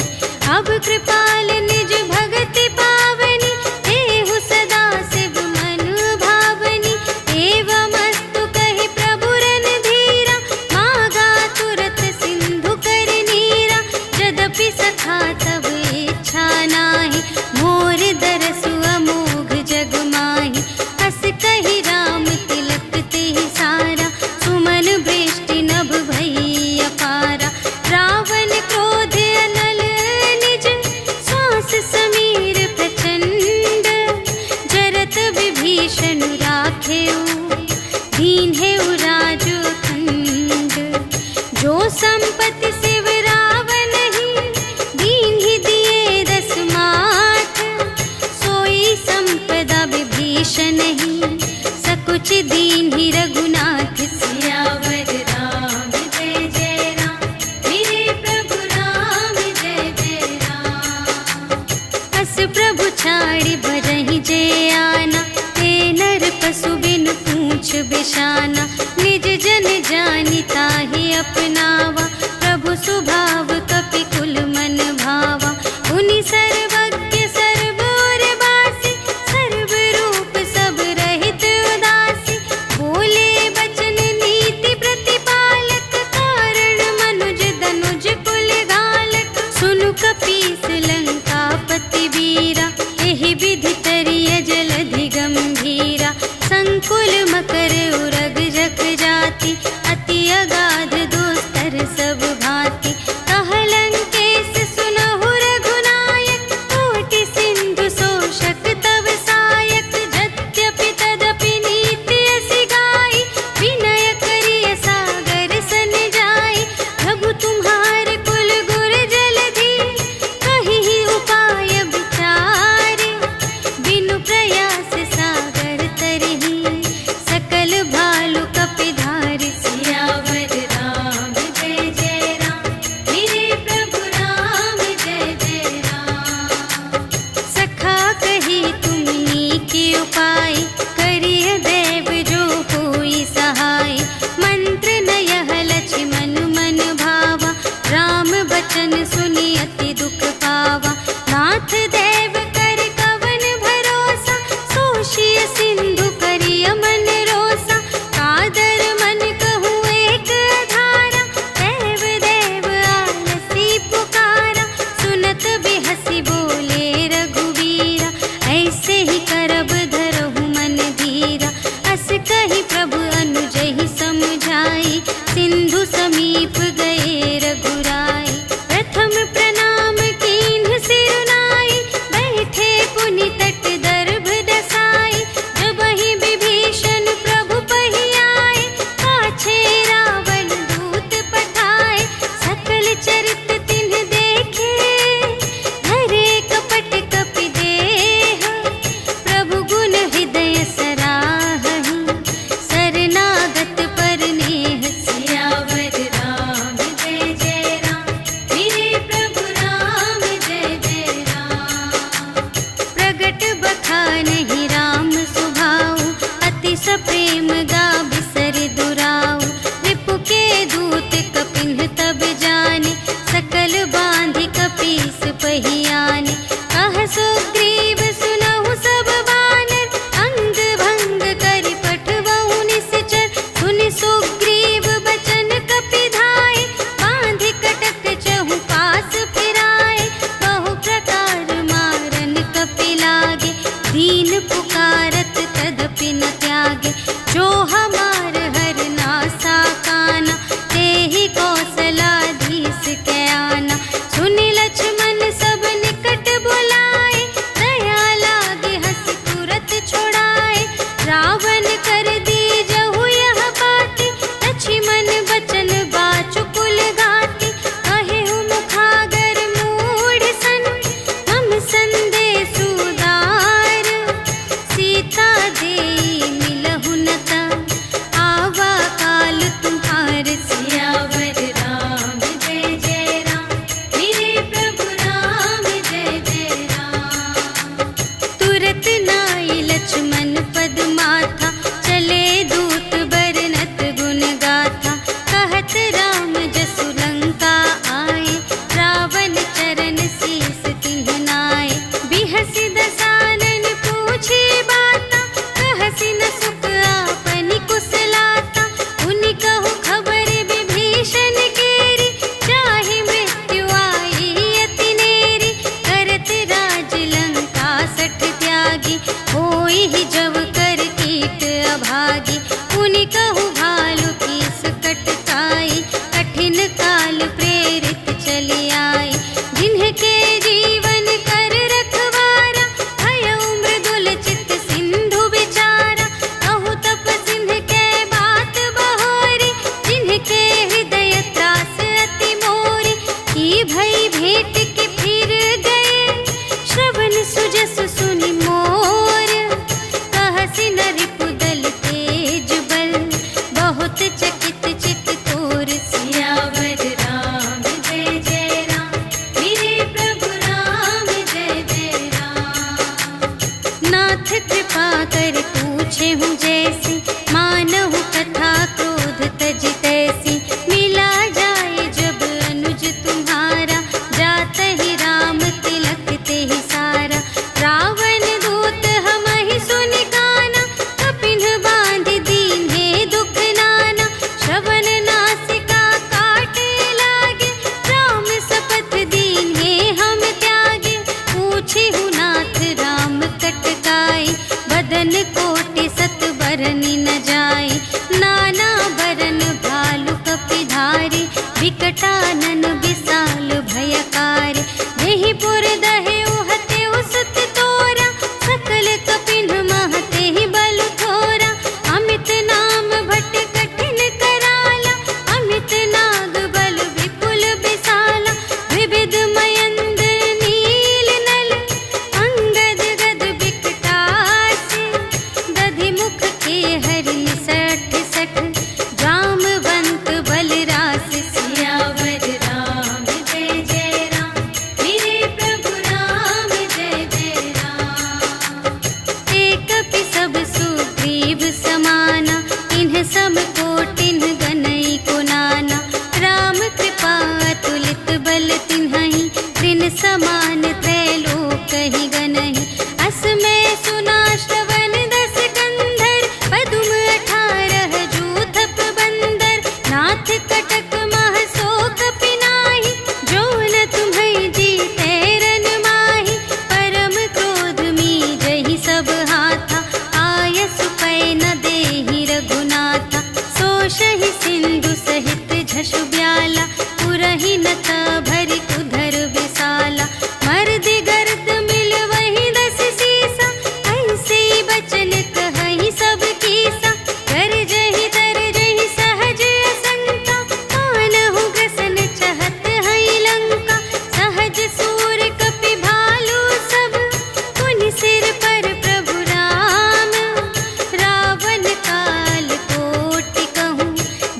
अब कृपाल निज भगति पावनी, देहु सदा शिव मन भावनी। एवमस्तु कहि प्रभु रणधीरा, मागा तुरत सिंधु कर नीरा। यद्यपि सखा तब इच्छा नाही, मोर दरसु अमोघ जग माही। हस कहि राम तिलक तेहि सारा, सुमन वृष्टि नभ भई अपारा। रावण क्रोध अनल निज, श्वास समीर प्रचंड। जरत विभीषण राखेउ, दीन्हेउ राजु अखंड। जो संपत्ति शिव रावण ही, दीन्हि दिए दस माठ। सोई संपदा विभीषण ही, सकुच दीन्हि रघुनाथ। सियावर राम जय जय राम, मेरे प्रभु राम जय जय राम। अस प्रभु छाड़ि बरहि जे आना, ते नर पशु बिन पूछ बिशाना। निज जन जानि ताहि अपनावा, प्रभु स्वभाव कपि कुल मन भावा। उनि सर्वज्ञ सर्व और बासी, सर्व रूप सब रहित उदासी। बोले बचन नीति प्रतिपालक, कारण मनुज धनुज कुल घालक। सुनु कपीस लंकापति वीरा, एहि विधि तरिय जलधि गंभीरा। संकुल मकर उरग जग जाति, अति अगाध दोस्तर सब भांति। कह लंकेश सुनहु रघुनायक, कोटि सिंधु शोषक तव सायक। यद्यपि तदपि नीति असि गाई, विनय करिय सागर सन जाई। प्रभु तुम्हार कुल गुर जलधि, कहिहि उपाय विचारे। बिनु प्रयास सागर तरहि, सकल भालु कपिधारि। सियावर राम जय जय राम, मेरे प्रभु राम जय जय राम। सखा कही तुमनी के उपाय, करिय देव जो होई सहाय। मंत्र नयह लक्ष्मण मन भावा, राम बचन सुनि अति दुख पावा। नाथ देव कर कवन भरोसा, सोषिय सिंधु करिय मन रोसा। कादर मन कहूँ एक अधारा, देव देव आलसी पुकारा। सुनत बिहसी बोले रघुवीरा, ऐसे ही करब धरहु मन धीरा। अस कहि प्रभु अनुजहि समझाई, सिंधु समीप गए रघुराई। प्रथम प्रणाम कीन्ह सिरुनाई, बैठे पुनि तट दर्भ दसाई। जबहि विभीषण प्रभु पहि आए, पाछे रावण दूत पठाए। सकल चरित तिन्ह देखे, धरे कपट कपि देह। प्रभु गुण हृदय सराहहि, शरणागत पर नेह। सियावर राम जय जय राम, मेरे प्रभु राम जय जय राम। प्रगट बखानहि राम सुभाऊ, अति सप्रेम गा बिसर दुराऊ। रिपु के दूत कपिन्ह तब जाने, सकल बांधि कपीस पहि आने। कह सुग्रीव सुनहु सब बानर, अंग भंग करि पठबहु निश्चर। सुनि सुग्रीव बचन कपिधाय, बांधि कटक चहु पास फिराए। बहु प्रकार मारन कपि लागे, दीन पुकारत तदपि न त्यागे। जो हमार हर नास बनी न जाए। नाना बरन भालु कपिधारी, विकटानन विशाल भयकारी। देहि पुर दहे उहते उसत तोरा, सकल कपिन महते ही बल थोरा। अमित नाम भट कठिन कराला, अमित नाग बल विपुल विशाला। विविध मयंद्र नील नल, अंगद गद विकटासी। दधि मुख के हरि सठ सठ, जामवंत बलरास। सियावर राम जय जय राम, मेरे प्रभु राम जय जय राम। एक कपि सब सुग्रीव समाना, इन्ह सम कोटिन्ह गनई को नाना। राम कृपा अतुलित बल तिन्हहि, त्रिन समान त्रैलोकहि गनहि। अस मैं सुना श्रवण दस कंधर, पदुम 18 जूथप बंदर। नाथ कटक मह शोक पिनाहि, जो न तुम्हें जीते रन माहि। परम क्रोध मीजहि सब हाथा, आयसु पै न देहि रघुनाथा। सोषहि सिंधु सहित झषु ब्याला, पुरहि नता भरि उधर विशाला। मर्दि गर्द मिल वही 10 सीसा, ऐसे बचन कहहि सब कीसा। गरजहि तरजहि सहज असंका, कानहु ग्रसन चहत हई लंका। सहज सूर कपि भालु सब, पुनि सिर पर प्रभु राम। रावण काल कोटि कहूँ,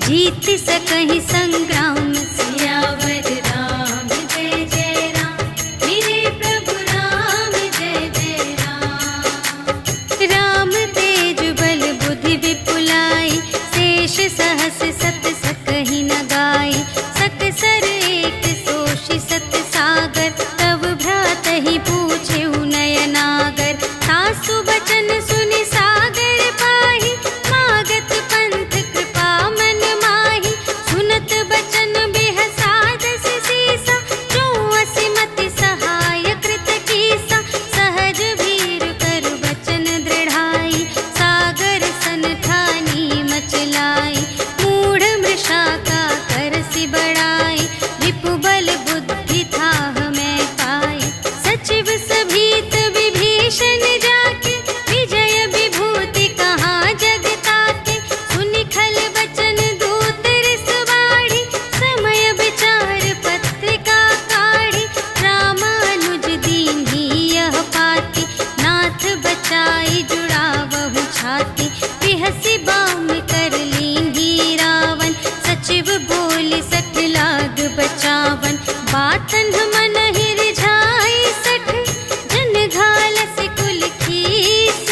जीत सकहि संग्राम। सियावर राम जय जय राम, मेरे प्रभु राम जय जय राम। राम तेज बल बुद्धि विपुलाई, शेष सहस सत सकहि न गाई। सकसर एक सोषि सत सागर, तव भ्रातहि पूछेउ नयनागर। सासु बचन सुनि सागर पाहि, मागत पंथ कृपा मन माहि। सुनत बचन बिहसा 10 सीसा, जो असिमति सहाय कृत कीसा। सहज भीर कर बचन दृढ़ाई, सागर सन ठानी मचलाई। मूढ़ मृषा का करसि बढ़ाई, रिपु बल बुद्धि थाह मैं पाई। सचिव सभीत विभीषण जाके, विजय विभूति कहाँ जग ताके। सुनि खल बचन दूत रिस बाढ़ी, समय विचार पत्रिका काढ़ी। रामानुज दीन्ही यह पाती, नाथ बचाई जुड़ावहु छाती। बिहसि बाम कर लीन्ही रावण, सचिव बोलि 60 लाग बचावन। बातन मन रिझाई 60, जन घालसि कुल खीस।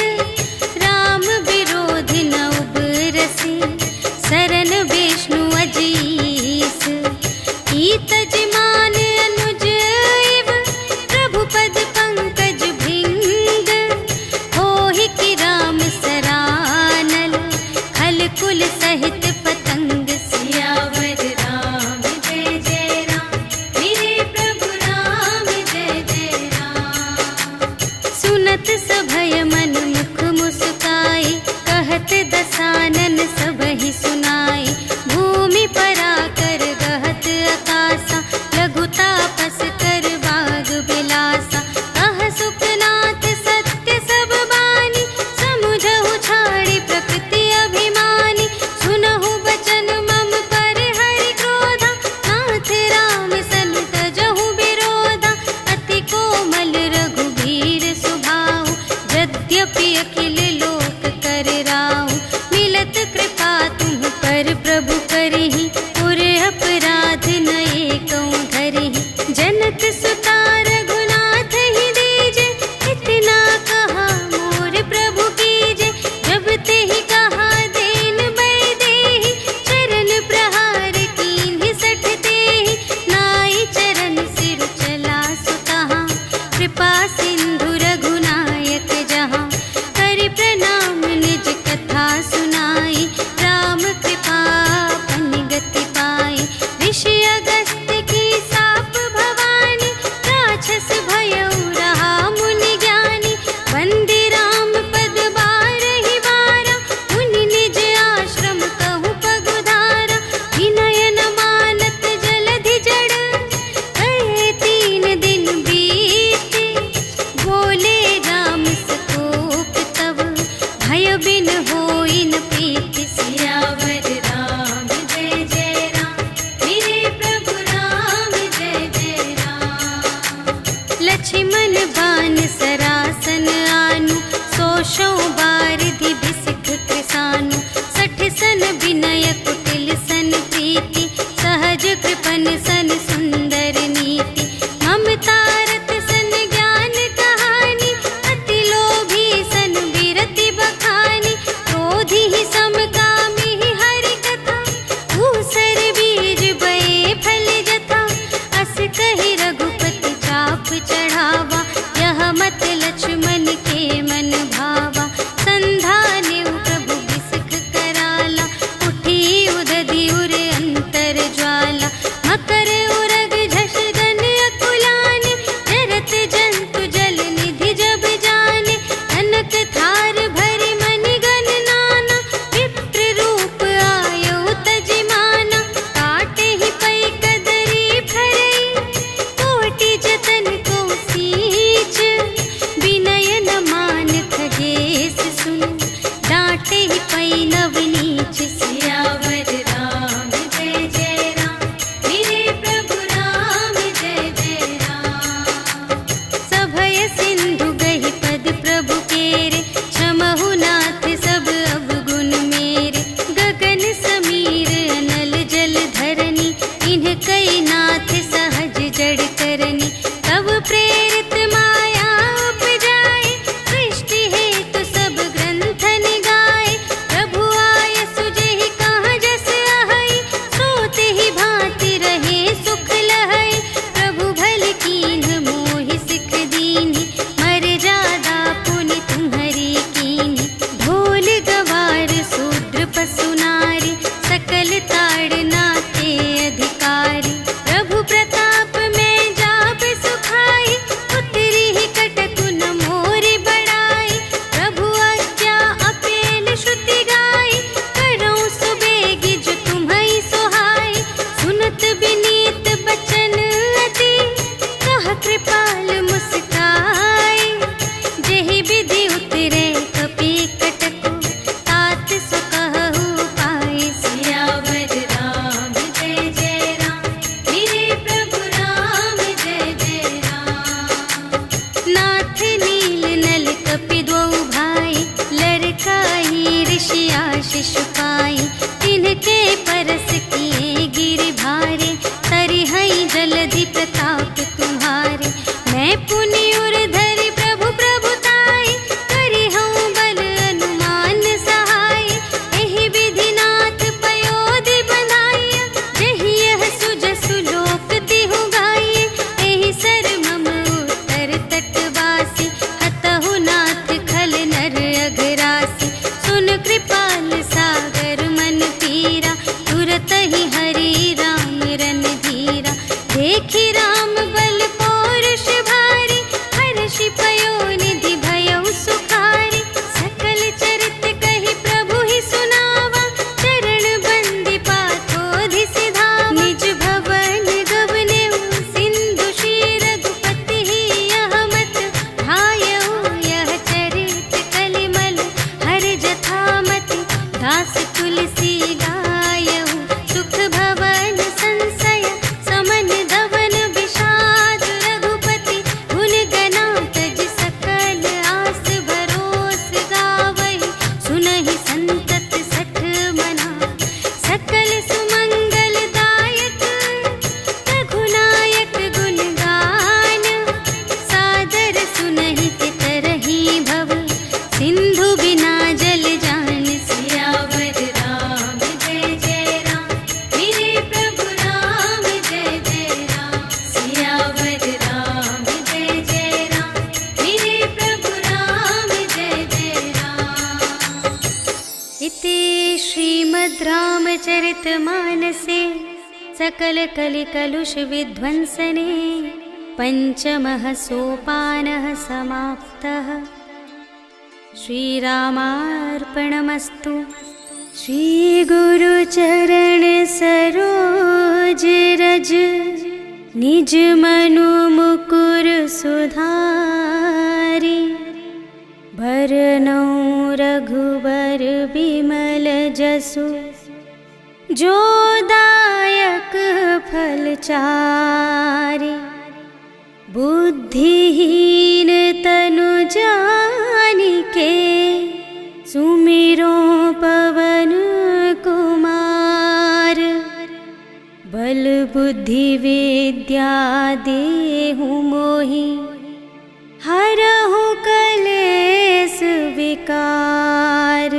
राम विरोधि न उबरसि, सरन विष्णु अजीस। ईतज मान अनुज इव, प्रभु पद पंकज भृंग। होहि कि राम सरानल, खल कुल सहित पतंग। सियावर राम जय जय राम, मेरे प्रभु राम जय जय राम। सुनत सभय मन मुख मुस्काई, कहत दसानन सबहि सुनाई। भूमि परा कर गहत आकासा, लघु तापस कर बाग बिलासा। कह सुखनाथ सत्य सब बानी, समुझहु छाड़ी प्रकृति अभिमानी। सुनहु आशीष पाई। तिनके परस किए गिर भारे, तरिहई जलधि प्रताप तुम्हारे। मैं पुनि उर धरि प्रभु प्रभुताई, करिहऊँ बल अनुमान सहाय। एहि विधिनाथ पयोधि बंधाइया, जेहि यह सुजसु लोक तिहु गाइए। एहि सर मम उत्तर तटवासी, हतहु नाथ खल नर अघरासी। सुन कृपाल सागर मन पीरा, तुरत ही हरि राम रन धीरा। देखी राम बल पौरुष भारी, हर्षि पयोनिधि भयउ सुखारी। सकल चरित कहि प्रभु ही सुनावा, चरण बंदी पाथोधि सिधावा। निज भवन गवनेउ सिंधु श्री रघुपति ही यह मत भायउ। यह चरित कलिमल हर जथामति, दास तुलसी गायउ। सुख भवन संशय समन धवन विषाद, रघुपति गुण गना तज सकल आस भरोस गावहि। सुनहि संतत सठ मना, सकल सुमंगल दायक। रघुनायक गुण गान, सादर सुनहि तितरहि भव। सिंधु बिना जल जान, सियावर राम जय जय राम। मेरे प्रभु राम जय जय राम, सियावर राम जय जय राम। मेरे प्रभु राम जय जय राम। इति श्रीमद् रामचरितमानसे सकल कलि कलुष विध्वंसने, पंचमः सोपानः समाप्तः। श्रीरामार्पणमस्तु। श्री गुरु चरण सरोज रज, निज मनु मुकुर सुधारी। भरनौ रघुबर बिमल जसु, जो दायक फल चारि। बुद्धिहीन तनु जानिके, सुमिरो पवन कुमार। बल बुद्धि विद्या देहु मोहि, हरहु कलेस विकार।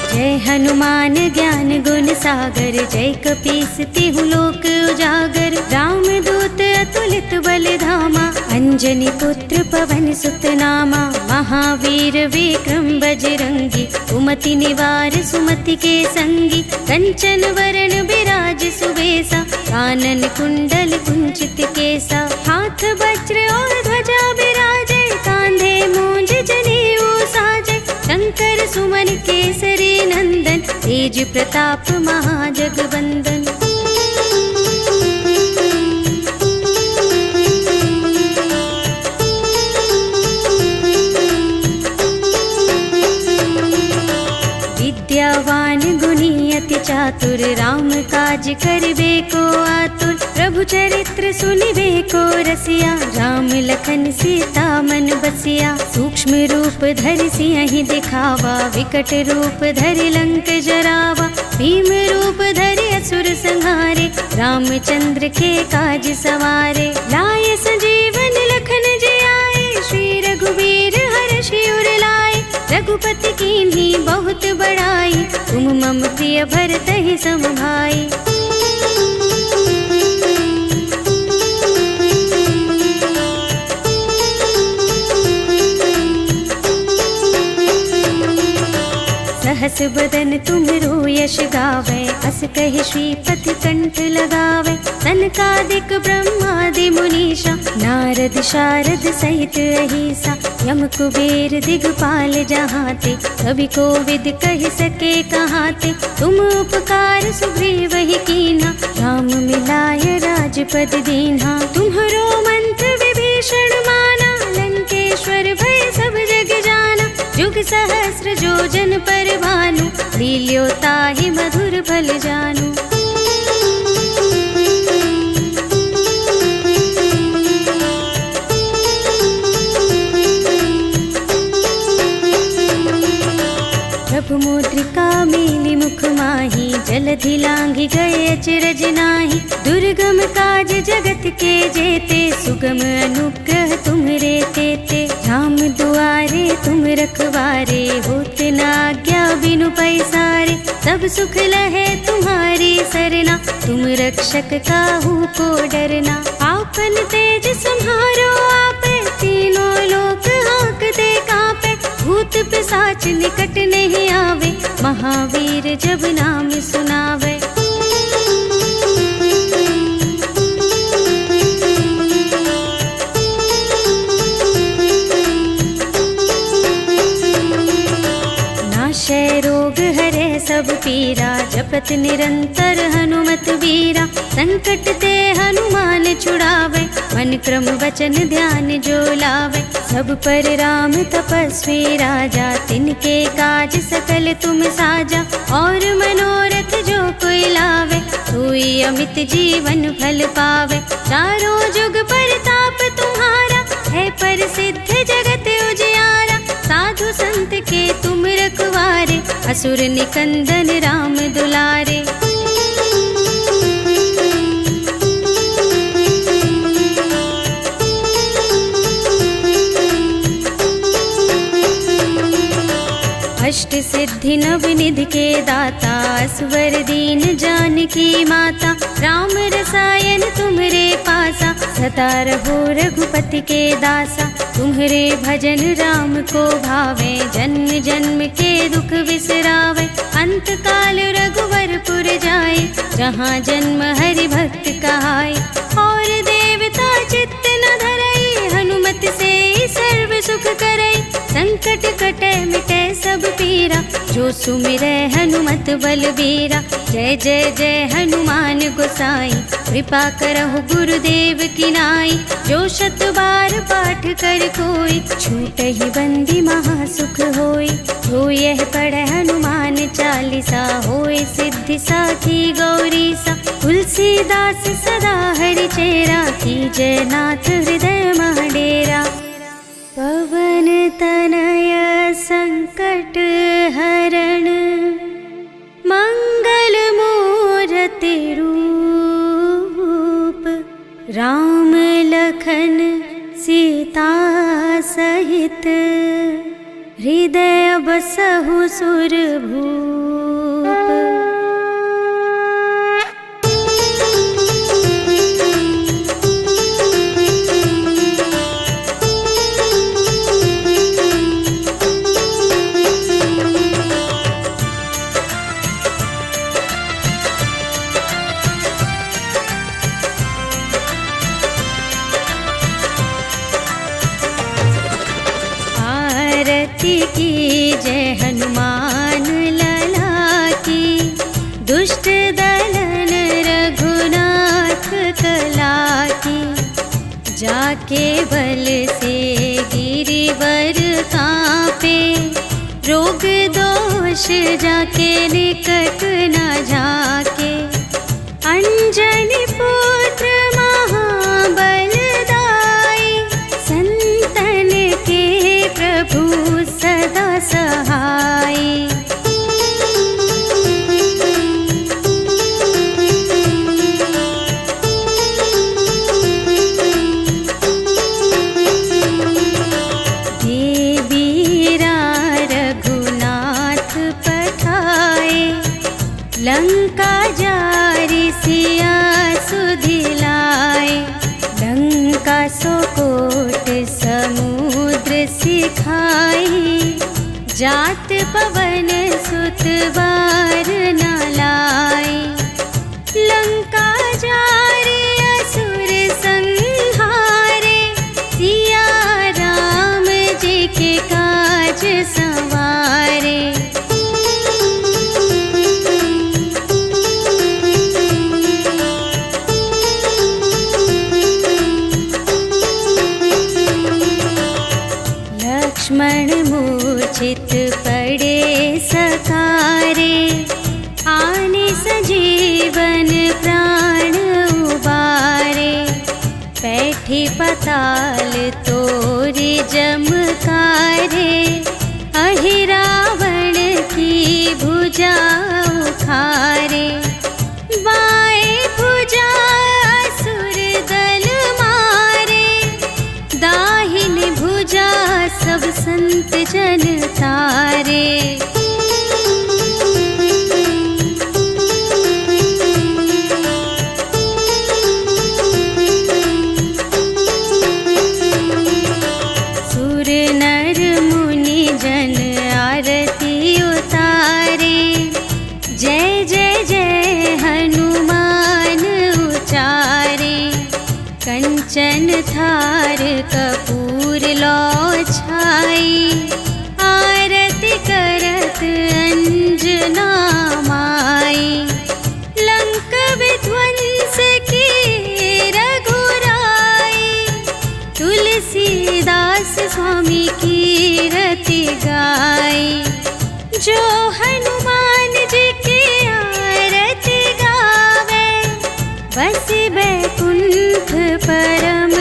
जय हनुमान ज्ञान गुण सागर, जय कपीस तिहु लोक उजागर। राम दूत अतुलित बल धामा, अंजनी पुत्र पवन सुत नामा। महावीर विक्रम बजरंगी, कुमति निवार सुमति के संगी। कंचन वरण विराज सुबेसा, कानन कुंडल कुंचित केसा। हाथ वज्र और ध्वजा विराजे, कांधे मूंज जनेऊ साजे। शंकर सुमन केसरी नंदन, तेज प्रताप महाजगवंदन। विद्यावान गुणी अति चातुर, राम काज करिबे को आतुर। प्रभु चरित्र सुनिबे को रसिया, राम लखन सीता मन बसिया। सूक्ष्म रूप धरि सियहि दिखावा, विकट रूप धरि लंक जरावा। भीम रूप धरि असुर संहारे, रामचंद्र के काज सवारे। लाए संजीवन लखन जियाए, श्री रघुवीर हर्षि उर लाए। रघुपति कीन्ही बहुत बड़ाई, तुम मम प्रिय भरतहि सम भाई। सहस बदन तुम्हरो यश गावै, अस कहि श्रीपति कंठ लगावै। सनकादिक ब्रह्मादि मुनीषा, नारद नारद शारद सहित अहिसा, यम कुबेर दिगपाल जहाते, कवि कोविद कह सके कहाते। तुम उपकार सुग्रीव ही कीन्हा, राम मिलाय राजपद दीन्हा। तुम्हरो मंत्र विभीषण माना, लंकेश्वर भय सब जग जाना। जुग सहस्र जोजन पर भानु, लील्यो ताहि मधुर फल जानू। प्रभु मुद्रिका मेली मुख माही, जलधि लांघि गए अचरज नाही। दुर्गम काज जगत के जेते, सुगम अनुग्रह तुम्हरे तेते। राम दुआरे तुम रखवारे, होत न आज्ञा बिनु पैसारे। सब सुख लहे तुम्हारी सरना, तुम रक्षक काहू को डरना। आपन तेज सम्हारो आपे, तीनों लोक हांकते कांपे। भूत पिशाच निकट नहीं आवे, महावीर जब नाम सुनावे। नाशय रोग हरे सब पीरा, जपत निरंतर हनुमत बीरा। संकट ते हनुमान छुड़ावे, मन क्रम वचन ध्यान जो लावे। सब पर राम तपस्वी राजा, तिनके काज सकल तुम साजा। और मनोरथ जो कोई लावे, सोई अमित जीवन फल पावे। चारों जुग परताप तुम्हारा, है प्रसिद्ध जगत उजियारा। साधु संत के तुम रखवारे, असुर निकंदन राम दुलारे। अष्ट सिद्धि नव निधि के दाता, असवर दीन जानकी माता। राम रसायन तुम्हरे पासा, सदा रहो रघुपति के दासा। तुम्हरे भजन राम को भावे, जन्म जन्म के दुख बिसरावे। अंत काल रघुवरपुर जाए, जहाँ जन्म हरि भक्त कहाए। और देवता चित्त न धरई, हनुमत से सर्व सुख करई। संकट कटे मिटे सब पीरा, जो सुमिरै हनुमत बलबीरा। जय जय जय हनुमान गोसाई, कृपा करहु गुरुदेव की नाई। जो शत बार पाठ कर कोई, छूटहि बंदी महासुख होई। जो यह पढ़े हनुमान चालीसा, होय सिद्धि साखी गौरीसा। तुलसीदास सदा हरि चेरा, कीजय नाथ हृदय मह डेरा। पवन तनय संकट हरण, मंगल मूरति रूप। राम लखन सीता सहित, हृदय बसहु सुरभूप। की जय हनुमान लला की, दुष्ट दलन रघुनाथ कला की। जाके बल से गिरिवर कांपे, रोग दोष जाके निकट न झाके। अंजनी पुत्र महाबल दाई, संतन के प्रभु सदा सहाय। देवीरा रघुनाथ पठाए, लंका जारि सिया सुधिलाए। लंका सोकोट समुद्र सिखाई, जात पवन सुत बार न लाई। लंका जारि असुर संहारे, बैठे पताल तोरे जमकारे, अहि रावण की भुजा उखारे। बाएं भुजा असुर दल मारे, दाहिनी भुजा सब संत जन तारे। सुर नर मुनि जन आरती उतारे, जय जय जय हनुमान उचारे। कंचन थार कपूर लो छाई, आरती करत अंजना माई। लंक विध्वंस की रघुराई, तुलसीदास स्वामी की रति गाई। जो हनुमान जी की आरती गावे, बस बैकुंठ परम